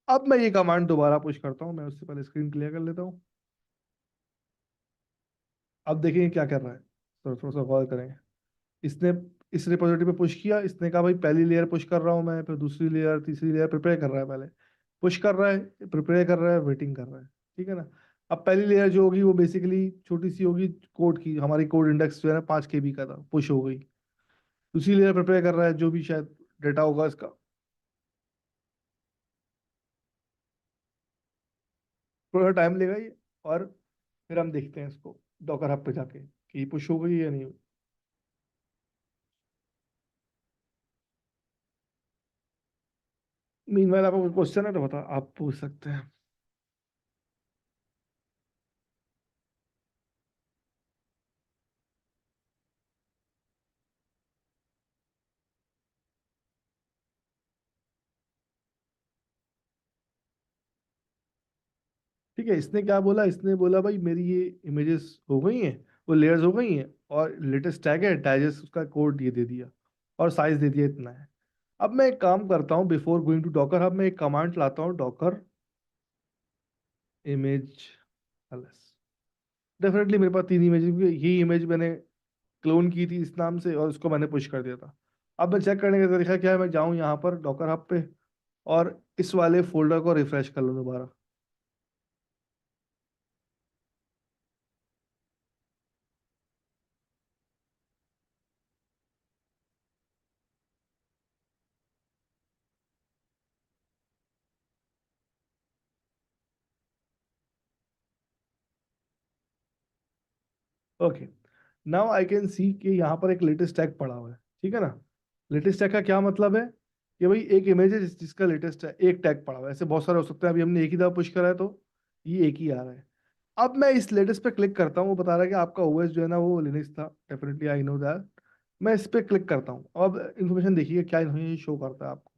अब मैं ये कमांड दोबारा पुश करता हूँ, मैं उससे पहले स्क्रीन क्लियर कर लेता हूँ। अब देखेंगे क्या कर रहा है, तो थोड़ा सा गौर करेंगे। इसने इस रिपोजिटरी पे पुश किया, इसने कहा भाई पहली लेयर पुश कर रहा हूँ मैं, फिर दूसरी लेयर, तीसरी लेयर प्रिपेयर कर रहा है। पहले पुश कर रहा है, प्रिपेयर कर रहा है, वेटिंग कर रहा है, ठीक है ना। अब पहली लेयर जो होगी वो बेसिकली छोटी सी होगी, कोड की। हमारी कोड इंडेक्स जो है ना 5 KB का था, पुश हो गई। उसी लेयर प्रिपेयर कर रहा है जो भी शायद डेटा होगा इसका। थोड़ा टाइम लेगा ये, और फिर हम देखते हैं इसको डॉकर हब पे जाके कि पुश हो गई या नहीं हुई। मीनवाइल आपका कोई क्वेश्चन है तो बता, आप पूछ सकते हैं। ठीक है, इसने क्या बोला, इसने बोला भाई मेरी ये इमेजेस हो गई हैं, वो लेयर्स हो गई हैं, और लेटेस्ट टैग है डाइजेस्ट, उसका कोड ये दे दिया और साइज दे दिया इतना है। अब मैं एक काम करता हूँ, before going to Docker Hub मैं एक कमांड लाता हूँ, डॉकर इमेज एलएस। डेफिनेटली मेरे पास 3 इमेज, यही इमेज मैंने क्लोन की थी इस नाम से और उसको मैंने पुश कर दिया था। अब मैं चेक करने का तरीका क्या है, मैं जाऊँ यहाँ पर डॉकर हब पे और इस वाले फोल्डर को रिफ्रेश कर लूँ दोबारा। Okay, now I can see कि यहाँ पर एक लेटेस्ट टैग पड़ा हुआ है, ठीक है ना। लेटेस्ट टैग का क्या मतलब है कि भाई एक इमेज है जिसका लेटेस्ट है, एक टैग पड़ा हुआ है, ऐसे बहुत सारे हो सकते हैं, अभी हमने एक ही दफा पुश करा है तो ये एक ही आ रहा है। अब मैं इस लेटेस्ट पे क्लिक करता हूँ, वो बता रहा है कि आपका ओएस जो है ना वो लिनक्स था, डेफिनेटली आई नो दैट। मैं इस पे क्लिक करता हूँ, अब इन्फॉर्मेशन देखिए क्या इन्होंने शो करता है आपको।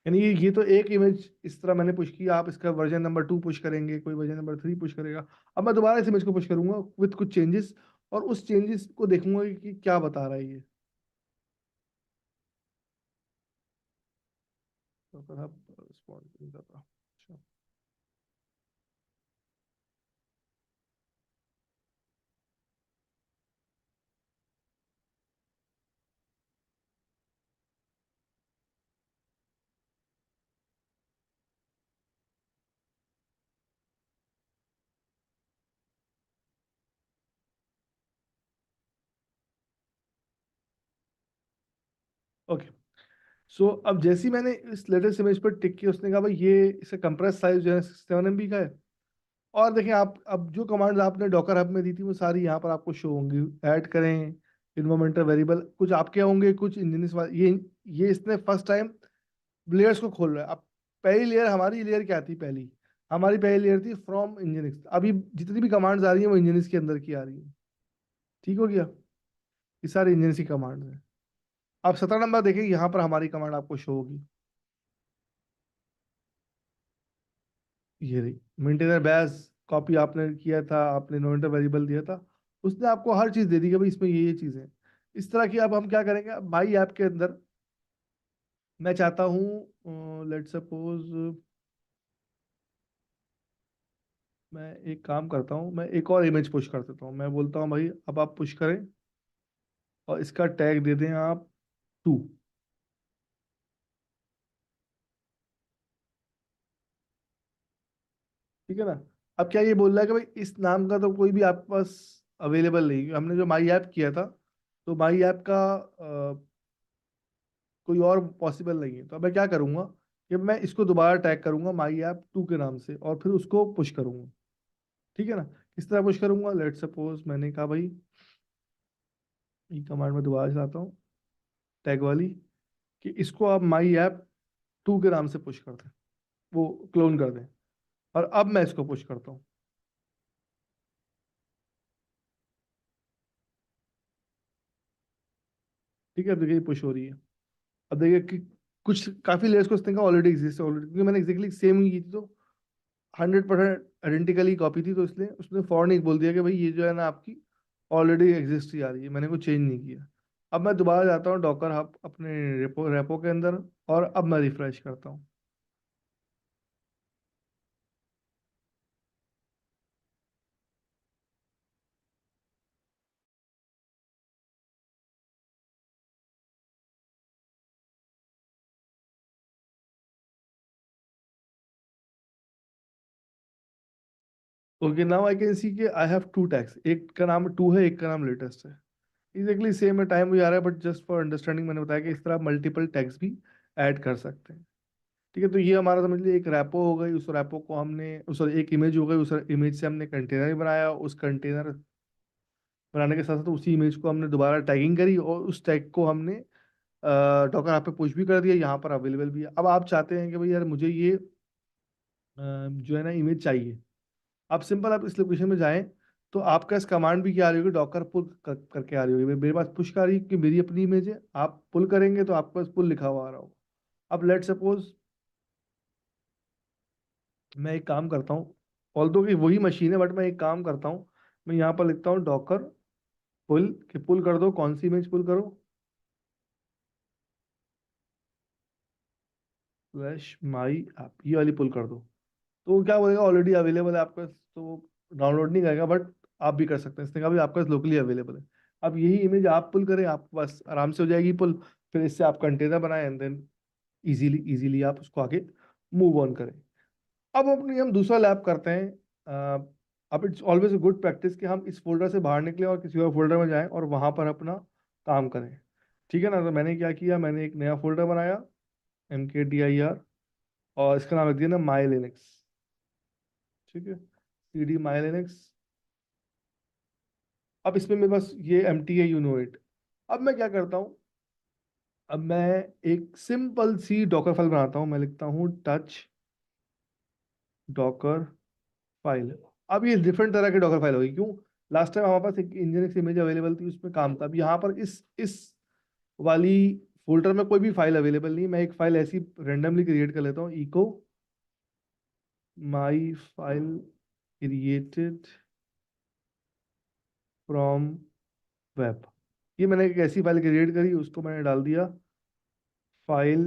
यानी ये तो एक इमेज इस तरह मैंने पुश किया, आप इसका वर्जन नंबर 2 पुश करेंगे, कोई वर्जन नंबर 3 पुश करेगा। अब मैं दोबारा इस इमेज को पुश करूंगा विथ कुछ चेंजेस, और उस चेंजेस को देखूंगा कि क्या बता रहा है ये। तो फिर आप रिस्पॉन्ड नहीं कर रहा। अच्छा, ओके। सो अब जैसे ही मैंने इस लेटेस्ट इमेज पर टिक किया, उसने कहा भाई ये इसका कंप्रेस साइज जो है 7 MB का है। और देखिए आप अब जो कमांड्स आपने डॉकर हब में दी थी वो सारी यहाँ पर आपको शो होंगी। ऐड करें इन्वायरमेंटल वेरिएबल, कुछ आपके होंगे, कुछ इंजीनियर्स वाले। ये इसने फर्स्ट टाइम लेयर्स को खोल रहा है। अब पहली लेयर, हमारी लेयर क्या थी पहली, हमारी पहली लेयर थी फ्रॉम इंजीनियर्स। अभी जितनी भी कमांड्स आ रही हैं वो इंजीनियर्स के अंदर की आ रही हैं। ठीक हो गया, ये सारी इंजीनियर्स की कमांड्स हैं। आप 17 नंबर देखें, यहाँ पर हमारी कमांड आपको शो होगी। ये रही मेंटेनर बैस, कॉपी आपने किया था, आपने इन्वायरमेंटल वेरिएबल दिया था, उसने आपको हर चीज दे दी कि भाई इसमें ये चीजें हैं। इस तरह की अब हम क्या करेंगे, अब माई ऐप के अंदर मैं चाहता हूँ, लेट सपोज मैं एक काम करता हूँ, मैं एक और इमेज पुश कर देता हूँ। मैं बोलता हूँ भाई अब आप पुश करें और इसका टैग दे दें आप 2। ठीक है ना। अब क्या ये बोल रहा है कि भाई इस नाम का तो कोई भी आपके पास अवेलेबल नहीं है। हमने जो माई ऐप किया था, तो माई ऐप का कोई और पॉसिबल नहीं है। तो अब मैं क्या करूंगा कि मैं इसको दोबारा टैग करूंगा माई ऐप 2 के नाम से और फिर उसको पुश करूंगा। ठीक है ना। किस तरह पुश करूंगा, लेट सपोज मैंने कहा भाई ये कमांड में दोबारा चलाता हूँ, टैग वाली, कि इसको आप माई ऐप 2 के नाम से पुश कर दें, वो क्लोन कर दें। और अब मैं इसको पुश करता हूँ। ठीक है, अब देखिए पुश हो रही है। अब देखिए कि कुछ काफी लेयर्स को इसने कहा ऑलरेडी एग्जिस्ट है ऑलरेडी, क्योंकि मैंने एग्जैक्टली सेम ही की थी, तो 100% आइडेंटिकली कॉपी थी, तो इसलिए उसने फौरन ही बोल दिया कि भाई ये जो है ना आपकी ऑलरेडी एग्जिस्ट ही आ रही है, मैंने कुछ चेंज नहीं किया। अब मैं दोबारा जाता हूँ डॉकर हब अपने रेपो रेपो के अंदर, और अब मैं रिफ्रेश करता हूँ। Okay, now I can see कि आई हैव 2 टैग्स, एक का नाम 2 है, एक का नाम लेटेस्ट है। एग्जैक्टली सेम है, टाइम भी आ रहा है, बट जस्ट फॉर अंडरस्टैंडिंग मैंने बताया कि इस तरह मल्टीपल टैग्स भी ऐड कर सकते हैं। ठीक है, तो ये हमारा समझ लीजिए एक रैपो हो गई, उस रैपो को हमने उस एक इमेज हो गई, उस इमेज से हमने कंटेनर बनाया, उस कंटेनर बनाने के साथ साथ उसी इमेज को हमने दोबारा टैगिंग करी और उस टैग को हमने डॉकर ऐप पे पुश भी कर दिया, यहाँ पर अवेलेबल भी है। अब आप चाहते हैं कि भाई यार मुझे ये जो है ना इमेज चाहिए। आप सिंपल आप इस लोकेशन में जाएं, तो आपका इस कमांड भी क्या आ रही होगी, डॉकर पुल करके आ रही होगी। मेरे पास पुश का आ रही है कि मेरी अपनी इमेज है, आप पुल करेंगे तो आपके पास पुल लिखा हुआ आ रहा होगा। अब लेट सपोज मैं एक काम करता हूँ, ऑल्दो कि वही मशीन है, बट मैं एक काम करता हूँ, मैं यहाँ पर लिखता हूँ डॉकर पुल, कि पुल कर दो, कौन सी इमेज पुल करो, स्लैश माई ऐप, ये वाली पुल कर दो। तो वो क्या बोलेगा, ऑलरेडी अवेलेबल है आपके पास, तो डाउनलोड नहीं करेगा, बट आप भी कर सकते हैं। इसने कहा भी आपके पास लोकली अवेलेबल है। अब यही इमेज आप पुल करें, आपके पास आराम से हो जाएगी पुल। फिर इससे आप कंटेनर बनाएं एंड देन इजीली इजीली आप उसको आगे मूव ऑन करें। अब अपनी हम दूसरा लैब करते हैं। अब it's always a good practice कि हम इस फोल्डर से बाहर निकलें और किसी और फोल्डर में जाएं और वहां पर अपना काम करें। ठीक है ना, तो मैंने क्या किया, मैंने एक नया फोल्डर बनाया, MKDIR, और इसका नाम रख दिया ना माई लिनक्स। ठीक है, CD माई लिनक्स। अब इसमें मेरे पास ये empty है, यू नो इट। अब मैं क्या करता हूँ, अब मैं एक सिंपल सी डॉकर फाइल बनाता हूँ। मैं लिखता हूँ टच डॉकर फाइल। अब ये डिफरेंट तरह की डॉकर फाइल होगी, क्यों, लास्ट टाइम हमारे पास एक इंजीनियरिंग इमेज अवेलेबल थी, उसमें काम था। अब यहाँ पर इस वाली फोल्डर में कोई भी फाइल अवेलेबल नहीं, मैं एक फाइल ऐसी रेंडमली क्रिएट कर लेता हूँ, echo my file created from web. ये मैंने एक ऐसी फाइल क्रिएट करी, उसको मैंने डाल दिया फाइल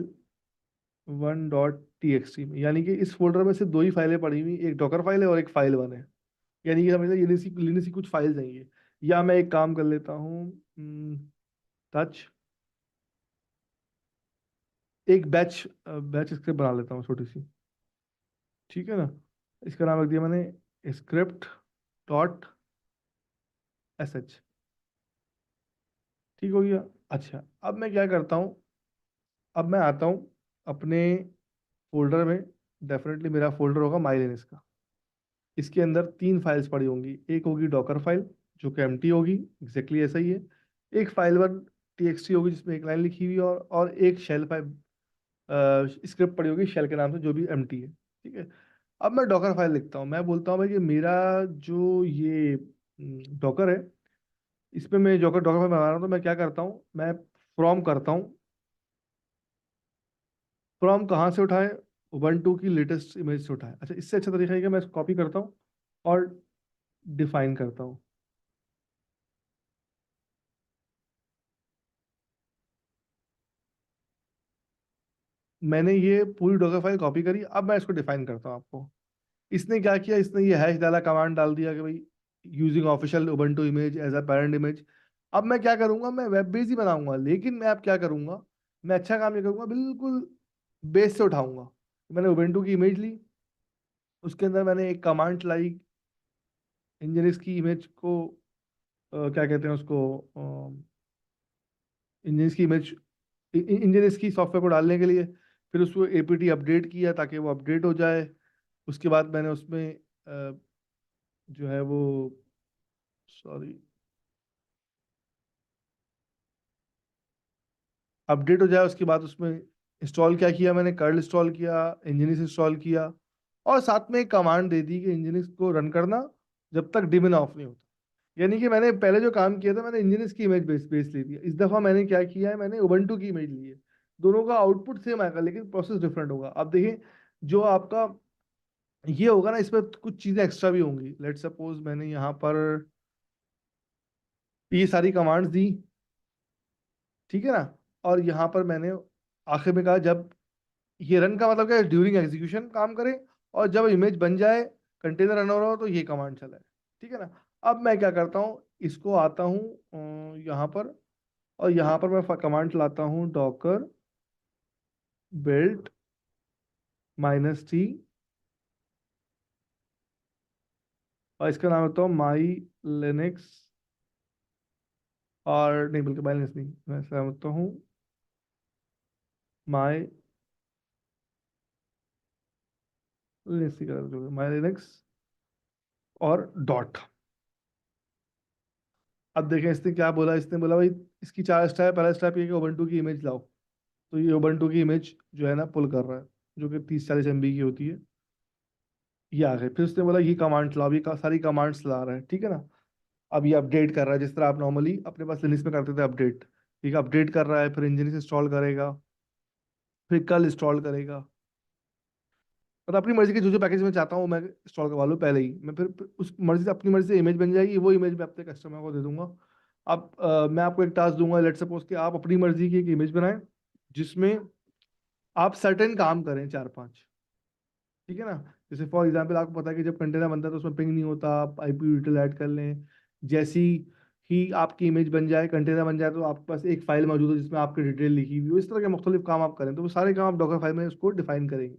1.txt में। यानी कि इस फोल्डर में सिर्फ दो ही फाइलें पड़ी हुई, एक डॉकर फाइल है और एक फाइल वन है। यानी कि हमें लिनक्स की कुछ फाइल चाहिए। या मैं एक काम कर लेता हूँ, टच एक बैच बैच स्क्रिप्ट बना लेता हूँ छोटी सी। ठीक है ना, इसका नाम रख दिया मैंने स्क्रिप्ट डॉट sh। ठीक हो गया। अच्छा, अब मैं क्या करता हूँ, अब मैं आता हूँ अपने फोल्डर में। डेफिनेटली मेरा फोल्डर होगा माई लिनक्स का। इसके अंदर तीन फाइल्स पड़ी होंगी, एक होगी डॉकर फाइल जो कि एम्प्टी होगी, एग्जैक्टली ऐसा ही है। एक फाइल वन TXT होगी जिसमें एक लाइन लिखी हुई है, और एक शेल फाइल स्क्रिप्ट पड़ी होगी शेल के नाम से जो भी एम्प्टी है। ठीक है, अब मैं डॉकर फाइल लिखता हूँ, मैं बोलता हूँ भाई कि मेरा जो ये डॉकर है, इसमें मैं डॉकर डॉकर फाइल बना रहा हूँ, तो मैं क्या करता हूँ, मैं फ्रॉम करता हूँ। फ्रॉम कहाँ से उठाए, उबंटू की लेटेस्ट इमेज से उठाए। अच्छा, इससे अच्छा तरीका है कि मैं कॉपी करता हूँ और डिफाइन करता हूँ। मैंने ये पूरी डॉकर फाइल कॉपी करी, अब मैं इसको डिफाइन करता हूँ आपको। इसने क्या किया, इसने ये हैश डाला, कमांड डाल दिया कि भाई using official Ubuntu image as a parent image. अब मैं क्या करूंगा, मैं वेब बेस ही बनाऊंगा, लेकिन मैं अब क्या करूंगा, मैं अच्छा काम ये करूंगा, बिल्कुल बेस से उठाऊंगा। मैंने उबंटू की इमेज ली, उसके अंदर मैंने एक कमांड लाई, इंजनिस की इमेज को क्या कहते हैं उसको, इंजनिस की इमेज, इंजनिस की सॉफ्टवेयर को डालने के लिए। फिर उसको APT अपडेट किया ताकि वो अपडेट हो जाए। उसके बाद मैंने उसमें जो है वो, सॉरी, अपडेट हो जाए। उसके बाद उसमें इंस्टॉल क्या किया, मैंने कर्ल इंस्टॉल किया, इंजीनियर्स इंस्टॉल किया, और साथ में एक कमांड दे दी कि इंजीनियर्स को रन करना जब तक डिमिन ऑफ नहीं होता। यानी कि मैंने पहले जो काम किया था, मैंने इंजीनियर्स की इमेज बेस बेस ली थी। इस दफा मैंने क्या किया है, मैंने उबंटू की इमेज ली है। दोनों का आउटपुट सेम आएगा लेकिन प्रोसेस डिफरेंट होगा। अब देखिए, जो आपका ये होगा ना, इसमें कुछ चीजें एक्स्ट्रा भी होंगी। लेट सपोज मैंने यहाँ पर ये सारी कमांड्स दी, ठीक है ना, और यहाँ पर मैंने आखिर में कहा जब ये रन का मतलब क्या है, ड्यूरिंग एग्जीक्यूशन काम करे, और जब इमेज बन जाए, कंटेनर रन हो रहा हो, तो ये कमांड चलाए। ठीक है ना। अब मैं क्या करता हूँ, इसको आता हूँ यहाँ पर, और यहाँ पर मैं कमांड चलाता हूँ डॉकर बिल्ट -t, और इसका नाम होता हूँ माई लिनक्स और नहीं, बल्कि माइनस नहीं, मैं समझता हूँ माई माई लिनक्स और डॉट। अब देखें इसने क्या बोला, इसने बोला भाई इसकी चार स्टेप, पहला स्टेप ये कि उबंटू की इमेज लाओ। तो ये उबंटू की इमेज जो है ना पुल कर रहा है, जो कि 30-40 MB की होती है। ये आ गए। फिर उसने बोला ये कमांड्स लाओ, ये सारी कमांड्स ला रहा है, ठीक है ना। अब ये अपडेट कर रहा है, जिस तरह आप नॉर्मली अपने पास लिनक्स में करते थे अपडेट। ठीक है, अपडेट कर रहा है, फिर इंजीनियरिंग इंस्टॉल करेगा, फिर कल इंस्टॉल करेगा। मतलब अपनी मर्जी के जो जो पैकेज में चाहता हूँ मैं इंस्टॉल करवा लूँ पहले ही। मैं फिर उस मर्जी से, अपनी मर्जी से इमेज बन जाएगी, वो इमेज मैं अपने कस्टमर को दे दूंगा। अब मैं आपको एक टास्क दूंगा, लेट सपोज कि आप अपनी मर्जी की एक इमेज बनाएं, जिसमें आप सर्टेन काम करें 4-5। ठीक है ना। जैसे फॉर एग्जांपल आपको पता है कि जब कंटेनर बनता है तो उसमें पिंग नहीं होता, आप आईपी यूटिल ऐड कर लें। जैसी ही आपकी इमेज बन जाए, कंटेनर बन जाए, तो आपके पास एक फाइल मौजूद है जिसमें आपकी डिटेल लिखी हुई हो। इस तरह के मुख्तलिफ काम आप करें, तो वो सारे काम आप डॉकर फाइल में उसको डिफाइन करेंगे।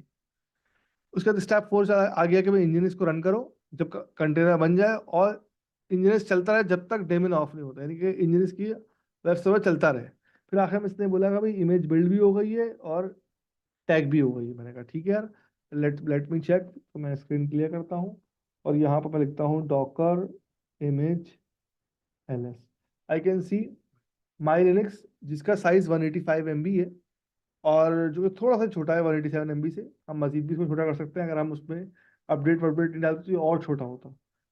उसके बाद स्टेप 4 आ गया कि भाई इंजीनियर्स को रन करो जब कंटेनर बन जाए, और इंजीनियर्स चलता रहे जब तक डेमन ऑफ नहीं होता, यानी कि इंजीनियर्स की वेब सर्वर चलता रहे। फिर आखिर में इसने बोला कि भाई इमेज बिल्ड भी हो गई है और टैग भी हो गई है। मैंने कहा ठीक है यार, लेट लेट मी चेक। तो मैं स्क्रीन क्लियर करता हूँ और यहाँ पर मैं लिखता हूँ Docker image ls। I can see my Linux, जिसका साइज 185 MB है, और जो कि थोड़ा सा छोटा है 187 MB से। हम मजीद भी इसको छोटा कर सकते हैं, अगर हम उसमें अपडेट वपडेट नहीं डालते तो ये और छोटा होता।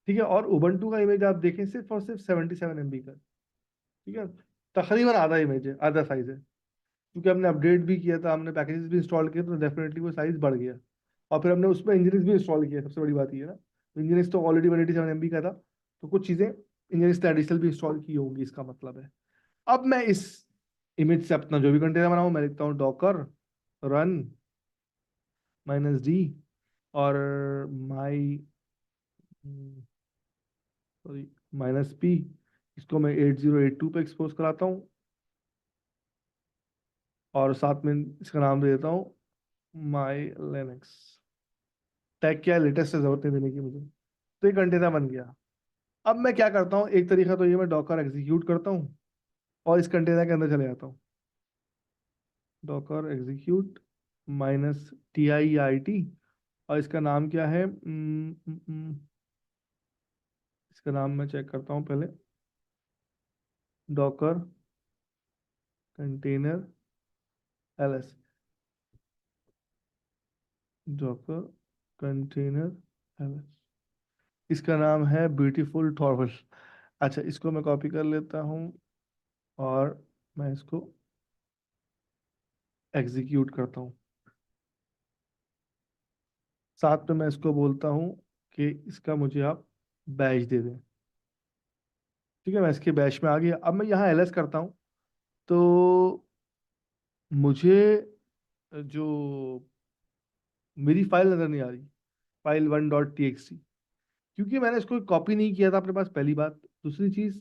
ठीक है, और उबंटू का इमेज आप देखें सिर्फ और सिर्फ 77 MB का। ठीक है, तकरीबन आधा इमेज है, आधा साइज है। क्योंकि हमने अपडेट भी किया था, हमने पैकेजेस भी इंस्टॉल किए, तो डेफिनेटली वो साइज बढ़ गया। और फिर हमने उसमें इंजीनियरिंग भी इंस्टॉल किया, सबसे बड़ी बात ये है ना। तो इंजीनियरिंग तो ऑलरेडी 187 MB का था, तो कुछ चीज़ें इंजीनियरिंग ने एडिशनल भी इंस्टॉल की होंगी, इसका मतलब है। अब मैं इस इमेज से अपना जो भी कंटेनर बनाऊँ, मैं लिखता हूँ डॉकर रन -d, और माई सॉरी -p, इसको मैं 8082 पे एक्सपोज कराता हूँ, और साथ में इसका नाम दे देता हूँ माई लिनक्स। टैग क्या है, लेटेस्ट से जरूरत नहीं देने की मुझे। तो ये कंटेनर बन गया। अब मैं क्या करता हूँ, एक तरीका तो ये, मैं डॉकर एग्जीक्यूट करता हूँ और इस कंटेनर के अंदर चले जाता हूँ। डॉकर एग्जीक्यूट -TIIT, और इसका नाम क्या है, इसका नाम मैं चेक करता हूँ पहले। Docker container ls, Docker container ls। इसका नाम है ब्यूटीफुल टॉर्वल। अच्छा, इसको मैं कॉपी कर लेता हूँ और मैं इसको एग्जीक्यूट करता हूँ। साथ में मैं इसको बोलता हूँ कि इसका मुझे आप बैच दे दें। ठीक है, मैं इसके बैच में आ गया। अब मैं यहाँ ls करता हूँ, तो मुझे जो मेरी फाइल नज़र नहीं आ रही, फाइल 1.txt, क्योंकि मैंने इसको कॉपी नहीं किया था अपने पास, पहली बात। दूसरी चीज़,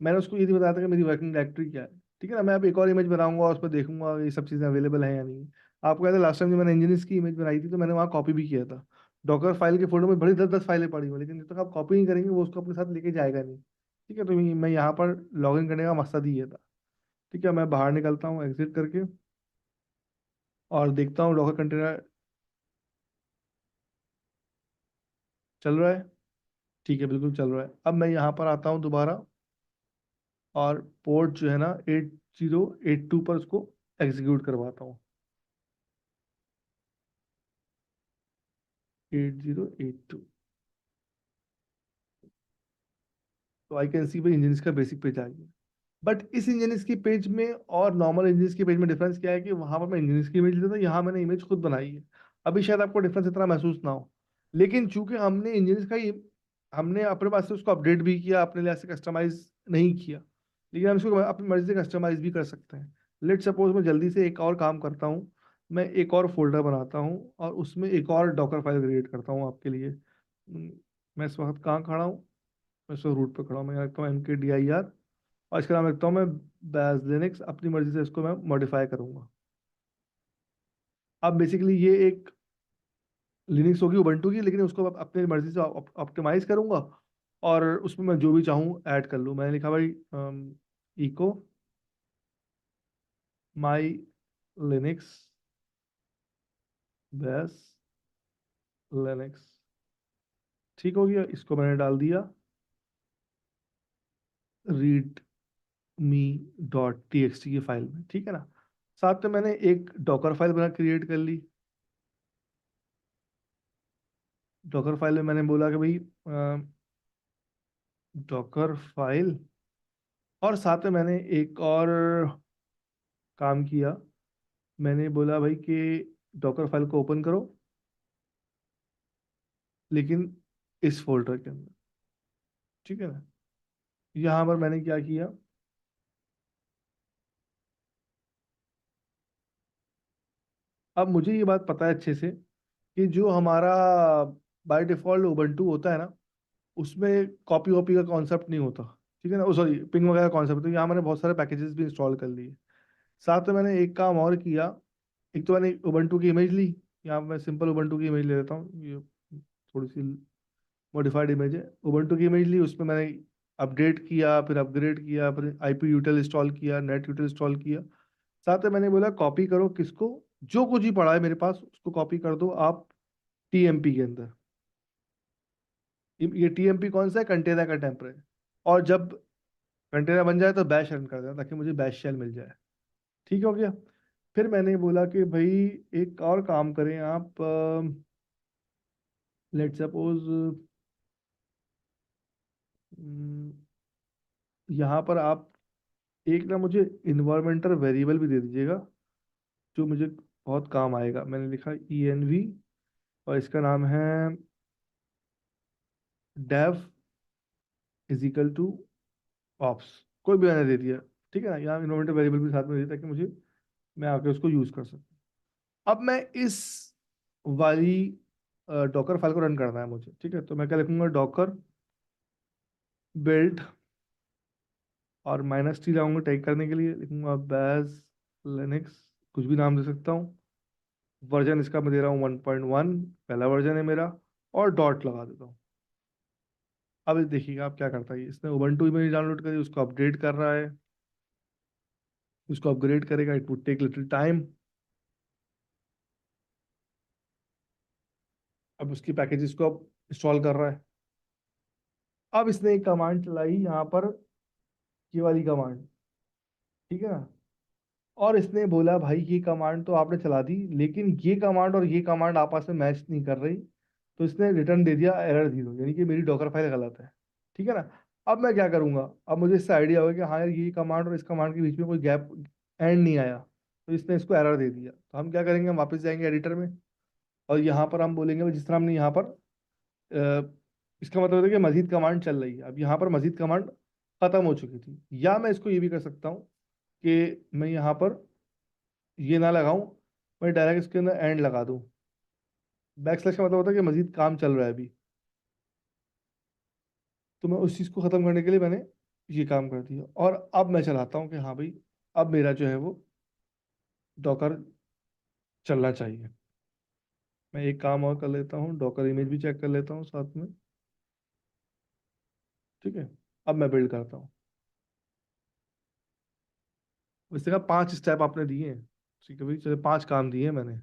मैंने उसको ये नहीं बताया था कि मेरी वर्किंग डायरेक्टरी क्या है। ठीक है ना, मैं अब एक और इमेज बनाऊंगा और उस पर देखूंगा ये सब चीज़ें अवेलेबल हैं या नहीं। आपको कहते हैं लास्ट टाइम जब मैंने इंजीनियर्स की इमेज बनाई थी, तो मैंने वहाँ कॉपी भी किया था। डॉकर फाइल के फोल्डर में बड़ी 10-10 फाइलें पड़ी हुई, लेकिन जब तक आप कॉपी नहीं करेंगे वो उसको अपने साथ लेके जाएगा नहीं। ठीक है, तो मैं यहाँ पर लॉग इन करने का मकसद ही ये था। ठीक है, मैं बाहर निकलता हूँ एग्जिट करके, और देखता हूँ डॉकर कंटेनर चल रहा है। ठीक है, बिल्कुल चल रहा है। अब मैं यहाँ पर आता हूँ दोबारा, और पोर्ट जो है ना 8082 पर उसको एग्जीक्यूट करवाता हूँ। 8082, तो आई कैन सी भाई इंजीनियर्स का बेसिक पेज आ गया। बट इस इंजीनियर्स की पेज में और नॉर्मल इंजीनियर्स की पेज में डिफरेंस क्या है कि वहां पर मैं इंजीनियर्स की इमेज लेता था, यहाँ मैंने इमेज खुद बनाई है। अभी शायद आपको डिफरेंस इतना महसूस ना हो, लेकिन चूंकि हमने इंजीनियर्स का ही, हमने अपने पास से उसको अपडेट भी किया, अपने लिए से कस्टमाइज नहीं किया, लेकिन हम इसको अपनी मर्जी से कस्टमाइज भी कर सकते हैं। लेट सपोज मैं जल्दी से एक और काम करता हूँ, मैं एक और फोल्डर बनाता हूँ और उसमें एक और डॉकर फाइल क्रिएट करता हूँ आपके लिए। मैं इस वक्त कहाँ खड़ा हूँ, मैं इस रूट पे खड़ा हूँ। मैं यहाँ रखता हूँ MKDIR, और इसका नाम रखता हूँ मैं बैज लिनक्स। अपनी मर्जी से इसको मैं मॉडिफाई करूंगा। अब बेसिकली ये एक लिनक्स होगी उबंटू की, लेकिन उसको अपनी मर्जी से ऑप्टिमाइज करूंगा, और उसमें मैं जो भी चाहूँ ऐड कर लूँ। मैंने लिखा भाई echo my linux bash linux। ठीक हो गया, इसको मैंने डाल दिया रीड मी डॉट टी एक्स टी की फाइल में, ठीक है ना। साथ में मैंने एक डॉकर फाइल बना क्रिएट कर ली। डॉकर फाइल में मैंने बोला कि भाई डॉकर फाइल, और साथ में मैंने एक और काम किया। मैंने बोला भाई कि डॉकर फाइल को ओपन करो, लेकिन इस फोल्डर के अंदर, ठीक है ना। यहाँ पर मैंने क्या किया, अब मुझे ये बात पता है अच्छे से कि जो हमारा बाय डिफॉल्ट उबंटू होता है ना, उसमें कॉपी वॉपी का कॉन्सेप्ट नहीं होता, ठीक है ना। सॉरी, पिंग वगैरह का कॉन्सेप्ट। तो यहाँ मैंने बहुत सारे पैकेजेस भी इंस्टॉल कर लिए। साथ में मैंने एक काम और किया। एक तो मैंने उबंटू की इमेज ली। यहाँ मैं सिंपल उबंटू की इमेज ले लेता हूँ, ये थोड़ी सी मॉडिफाइड इमेज है। उबंटू की इमेज ली, उसमें मैंने अपडेट किया, फिर अपग्रेड किया, फिर आईपी यूटिल इंस्टॉल किया, नेट यूटिल इंस्टॉल किया। साथ में मैंने बोला कॉपी करो किसको, जो कुछ ही पड़ा है मेरे पास उसको कॉपी कर दो आप टीएमपी के अंदर। ये टीएमपी कौन सा है, कंटेनर का टेम्परेचर। और जब कंटेनर बन जाए तो बैश रन कर देना, ताकि मुझे बैश शेल मिल जाए। ठीक हो गया। फिर मैंने बोला कि भाई एक और काम करें आप, लेट सपोज यहाँ पर आप एक ना मुझे इन्वायरमेंटल वेरिएबल भी दे दीजिएगा, जो मुझे बहुत काम आएगा। मैंने लिखा env, और इसका नाम है dev is equal to ops. कोई भी मैंने दे दिया, ठीक है ना। यहाँ इन्वायरमेंटल वेरिएबल भी साथ में दे दिया, ताकि मुझे मैं आके उसको यूज कर सकूँ। अब मैं इस वाली डॉकर फाइल को रन करना है मुझे, ठीक है। तो मैं क्या लिखूंगा, डॉकर बिल्ड, और माइनस टी लाऊंगा टाइप करने के लिए, लिखूंगा बैज लिनक्स, कुछ भी नाम दे सकता हूँ। वर्जन इसका मैं दे रहा हूँ 1.1, पहला वर्जन है मेरा। और डॉट लगा देता हूँ। अब ये देखिएगा आप क्या करता है, इसने उबंटू इमेज डाउनलोड करी, उसको अपडेट कर रहा है, उसको अपग्रेड करेगा, it would take little time. अब उसकी पैकेजेस को अब इंस्टॉल कर रहा है। अब इसने एक कमांड चलाई यहाँ पर, ये वाली कमांड, ठीक है ना। और इसने बोला भाई ये कमांड तो आपने चला दी, लेकिन ये कमांड और ये कमांड आपस में मैच नहीं कर रही। तो इसने रिटर्न दे दिया एरर 0, यानी कि मेरी डॉकर फाइल गलत है, ठीक है ना। अब मैं क्या करूंगा, अब मुझे इससे आइडिया होगा कि हाँ यार, ये कमांड और इस कमांड के बीच में कोई गैप एंड नहीं आया, तो इसने इसको एरर दे दिया। तो हम क्या करेंगे, हम वापस जाएंगे एडिटर में, और यहाँ पर हम बोलेंगे जिस तरह हमने यहाँ पर इसका मतलब है कि मजीद कमांड चल रही है। अब यहाँ पर मजीद कमांड खत्म हो चुकी थी। या मैं इसको ये भी कर सकता हूँ कि मैं यहाँ पर ये ना लगाऊं, मैं डायरेक्ट इसके अंदर एंड लगा दूं। बैक स्लैश का मतलब होता है कि मजीद काम चल रहा है अभी। तो मैं उस चीज़ को ख़त्म करने के लिए मैंने ये काम कर दिया। और अब मैं चलाता हूँ कि हाँ भाई, अब मेरा जो है वो डॉकर चलना चाहिए। मैं एक काम और कर लेता हूँ, डॉकर इमेज भी चेक कर लेता हूँ साथ में, ठीक है। अब मैं बिल्ड करता हूँ। वैसे कहा 5 स्टेप आपने दिए हैं, ठीक है भाई, चलो 5 काम दिए हैं मैंने,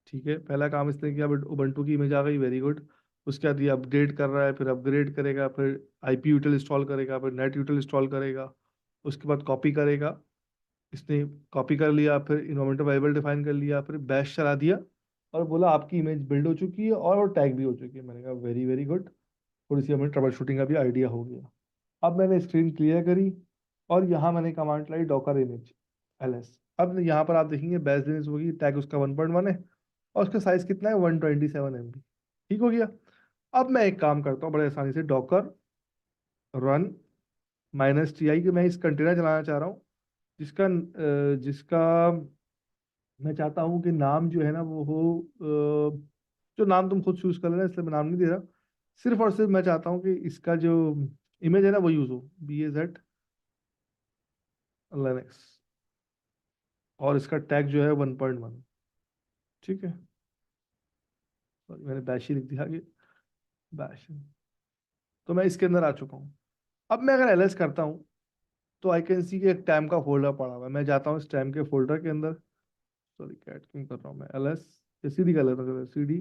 ठीक है। पहला काम इसने किया, बट उबंटू की इमेज आ गई, वेरी गुड। उसके बाद ये अपडेट कर रहा है, फिर अपग्रेड करेगा, फिर आईपी यूटिल इंस्टॉल करेगा, फिर नेट यूटिल इंस्टॉल करेगा। उसके बाद कॉपी करेगा, इसने कॉपी कर लिया, फिर इन्वायरमेंटल वेरिएबल डिफाइन कर लिया, फिर बैश चला दिया, और बोला आपकी इमेज बिल्ड हो चुकी है और टैग भी हो चुकी है। मैंने कहा वेरी वेरी गुड, थोड़ी सी हमें ट्रबल शूटिंग का भी आइडिया हो गया। अब मैंने स्क्रीन क्लियर करी, और यहाँ मैंने कमांड लाई डॉकर इमेज ls। अब यहाँ पर आप देखेंगे बैश लिनक्स होगी, टैग उसका 1.1 है, और उसका साइज कितना है, 127 MB। ठीक हो गया। अब मैं एक काम करता हूँ बड़े आसानी से, डॉकर रन -ti, कि मैं इस कंटेनर चलाना चाह रहा हूँ, जिसका मैं चाहता हूँ कि नाम जो है ना वो हो, जो नाम तुम खुद चूज कर लेना, इसलिए मैं नाम नहीं दे रहा। सिर्फ और सिर्फ मैं चाहता हूँ कि इसका जो इमेज है ना वो यूज हो, BAZ लिनक्स, और इसका टैग जो है 1.1, ठीक है। सॉरी, मैंने बैश ही लिख दिया आगे, बैश। तो मैं इसके अंदर आ चुका हूँ। अब मैं अगर ls करता हूँ, तो आई कैन सी कि एक टैम का फोल्डर पड़ा हुआ है। मैं जाता हूँ इस टैम के फोल्डर के अंदर, सॉरी कैट क्यों कर रहा हूँ मैं, एल एस सी डी का लेता हूँ, सी डी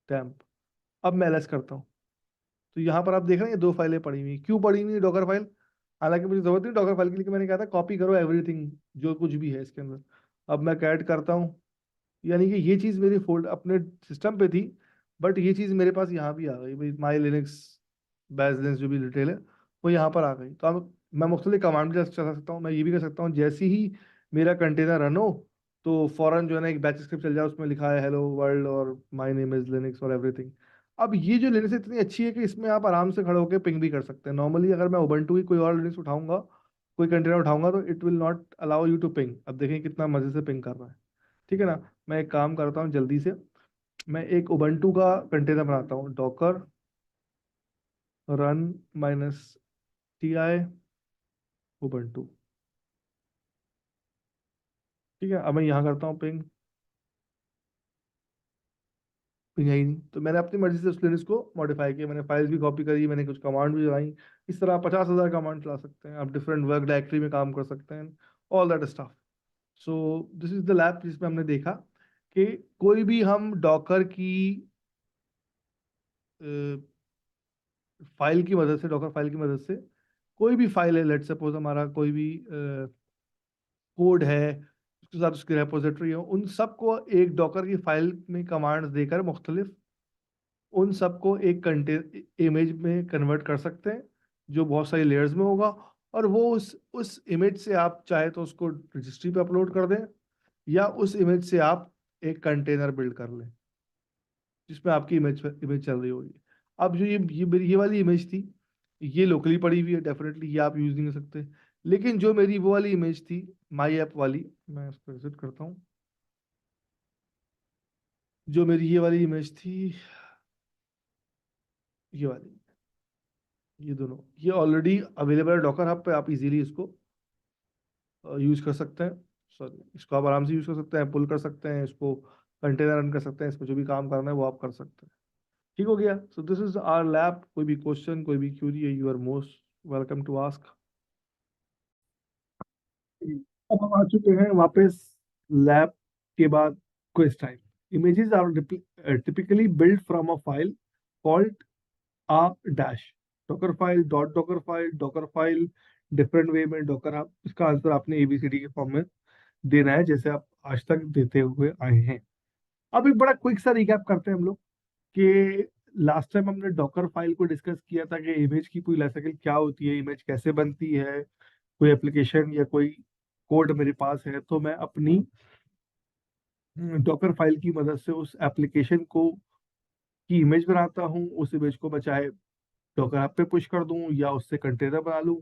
टैम्प। अब मैं एल एस करता हूँ, तो यहाँ पर आप देख रहे हैं ये दो फाइलें पड़ी हुई, क्यों पड़ी हुई डॉकर फाइल? हालांकि मुझे जरूरत नहीं डॉकर फाइल की, लेकिन मैंने कहा था कॉपी करो एवरीथिंग जो कुछ भी है इसके अंदर। अब मैं कैट करता हूँ, यानी कि ये चीज़ मेरी फोल्ड अपने सिस्टम पे थी, बट ये चीज़ मेरे पास यहाँ भी आ गई भाई, माई लिनक्स बैज लिनक्स जो भी डिटेल है वो यहाँ पर आ गई। तो अब मैं मुख्तलिफ कमांड भी चला सकता हूँ। मैं ये भी कर सकता हूँ जैसे ही मेरा कंटेनर रन हो तो फौरन जो है ना एक बैच स्क्रिप्ट चल जाए, उसमें लिखा है हेलो वर्ल्ड और माई नेम इज लिनक्स और एवरीथिंग। अब ये जो लिनक्स इतनी अच्छी है कि इसमें आप आराम से खड़े होकर पिंग भी कर सकते हैं। नॉर्मली अगर मैं उबंटू की कोई और लिनक्स उठाऊंगा, कोई कंटेनर उठाऊंगा, तो it will not allow you to ping. अब देखें कितना मजे से पिंग कर रहा है, ठीक है ना। मैं एक काम करता हूँ जल्दी से, मैं एक उबंटू का कंटेनर बनाता हूँ, Docker run minus T I Ubuntu, ठीक है। अब मैं यहाँ करता हूँ पिंग, पिंग है ही नहीं। तो मैंने अपनी मर्जी से उस लिनक्स को मॉडिफाई किया, मैंने फाइल्स भी कॉपी करी, मैंने कुछ कमांड भी चलाई। इस तरह 50,000 कमांड चला सकते हैं आप, डिफरेंट वर्क डायरेक्टरी में काम कर सकते हैं, all that stuff. So this is the lab जिसमें हमने देखा कि कोई भी हम डॉकर की फाइल की मदद से, डॉकर फाइल की मदद से, कोई भी फाइल है, लेट सपोज हमारा कोई भी कोड है, उसके साथ उसकी रेपोजिटरी हो, उन सबको एक डॉकर की फाइल में कमांड्स देकर मुख्तलिफ उन सबको एक कंटेन इमेज में कन्वर्ट कर सकते हैं, जो बहुत सारी लेयर्स में होगा। और वो उस इमेज से आप चाहे तो उसको रजिस्ट्री पे अपलोड कर दें, या उस इमेज से आप एक कंटेनर बिल्ड कर लें जिसमें आपकी इमेज चल रही होगी। अब जो ये वाली इमेज थी, ये लोकली पड़ी हुई है, डेफिनेटली ये आप यूज नहीं कर सकते। लेकिन जो मेरी वो वाली इमेज थी, माई ऐप वाली, मैं इसको विजिट करता हूँ, जो मेरी ये वाली इमेज थी, ये वाली, ये दोनों, ये ऑलरेडी अवेलेबल है डॉकर हब पे, आप इजीली इसको यूज कर सकते हैं। सॉरी, इसको आप आराम से यूज कर सकते हैं, पुल कर सकते हैं इसको, कंटेनर रन कर सकते हैं, इसमें जो भी काम करना है वो आप कर सकते हैं। ठीक हो गया। So this is our lab. कोई भी क्वेश्चन, कोई भी क्यूरी है, you are most welcome to ask. अब हम आ चुके हैं वापस लैब के बाद quiz time. Images are typically build from a file called a dash Docker file, Docker file, Docker file, different way में डॉकर। आप इसका आंसर आपने एबीसीडी के फॉर्म में देना है, जैसे आप आज तक देते हुए आए हैं। अब एक बड़ा क्विक सा रिकैप करते हैं हम लोग कि लास्ट टाइम हमने डॉकर फाइल को डिस्कस किया था कि इमेज की पूरी लाइफ साइकिल क्या होती है, इमेज कैसे बनती है, कोई एप्लीकेशन या कोई कोड मेरे पास है तो मैं अपनी डॉकर फाइल की मदद से उस एप्लीकेशन को की इमेज बनाता हूँ। उस इमेज को मैं चाहे डॉकर ऐप पे पुश कर दूं या उससे कंटेनर बना लूं।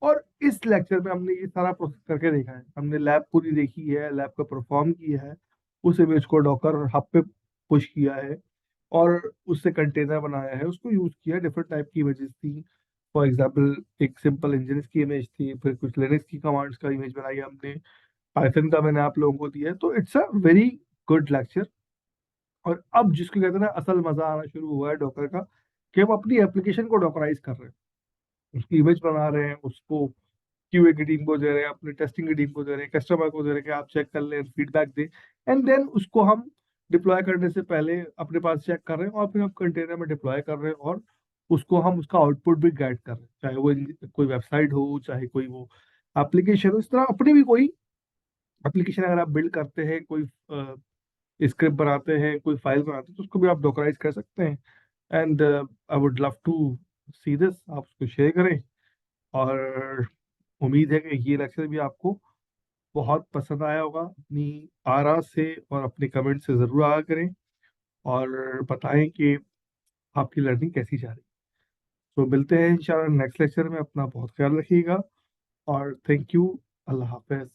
और इस लेक्चर में हमने ये सारा प्रोसेस करके देखा है, हमने लैब पूरी देखी है, लैब का परफॉर्म किया है, उस इमेज को डॉकर हब पे पुश किया है और उससे कंटेनर बनाया है, उसको यूज किया। डिफरेंट टाइप की इमेजेस थी, फॉर एग्जांपल एक सिंपल इंजन की इमेज थी, फिर कुछ लिनक्स की कमांड्स का इमेज बनाई हमने, पाइथन का मैंने आप लोगों को दिया है। तो it's a very good lecture. और अब जिसको कहते हैं ना असल मजा आना शुरू हुआ है डॉकर का, कि हम अपनी एप्लीकेशन को डॉकराइज कर रहे हैं, उसकी इमेज बना रहे हैं, उसको क्यूए की टीम को दे रहे हैं, अपने टेस्टिंग की टीम को दे रहे हैं, कस्टमर को दे रहे हैं कि आप चेक कर लें, फीडबैक दें। एंड देन उसको हम डिप्लॉय करने से पहले अपने पास चेक कर रहे हैं और फिर हम कंटेनर में डिप्लॉय कर रहे हैं, और उसको हम उसका आउटपुट भी गाइड कर रहे हैं, चाहे वो कोई वेबसाइट हो, चाहे कोई वो एप्लीकेशन हो। इस तरह अपनी भी कोई एप्लीकेशन अगर आप बिल्ड करते हैं, कोई स्क्रिप्ट बनाते हैं, कोई फाइल बनाते हैं, तो उसको भी आप डॉकराइज कर सकते हैं। And I would love to see this, आप उसको शेयर करें। और उम्मीद है कि ये लेक्चर भी आपको बहुत पसंद आया होगा। अपनी आरा से और अपने कमेंट से ज़रूर आया करें और बताएं कि आपकी लर्निंग कैसी जा रही है। तो मिलते हैं इंशाल्लाह नेक्स्ट लेक्चर में। अपना बहुत ख्याल रखिएगा और थैंक यू। Allah Hafiz.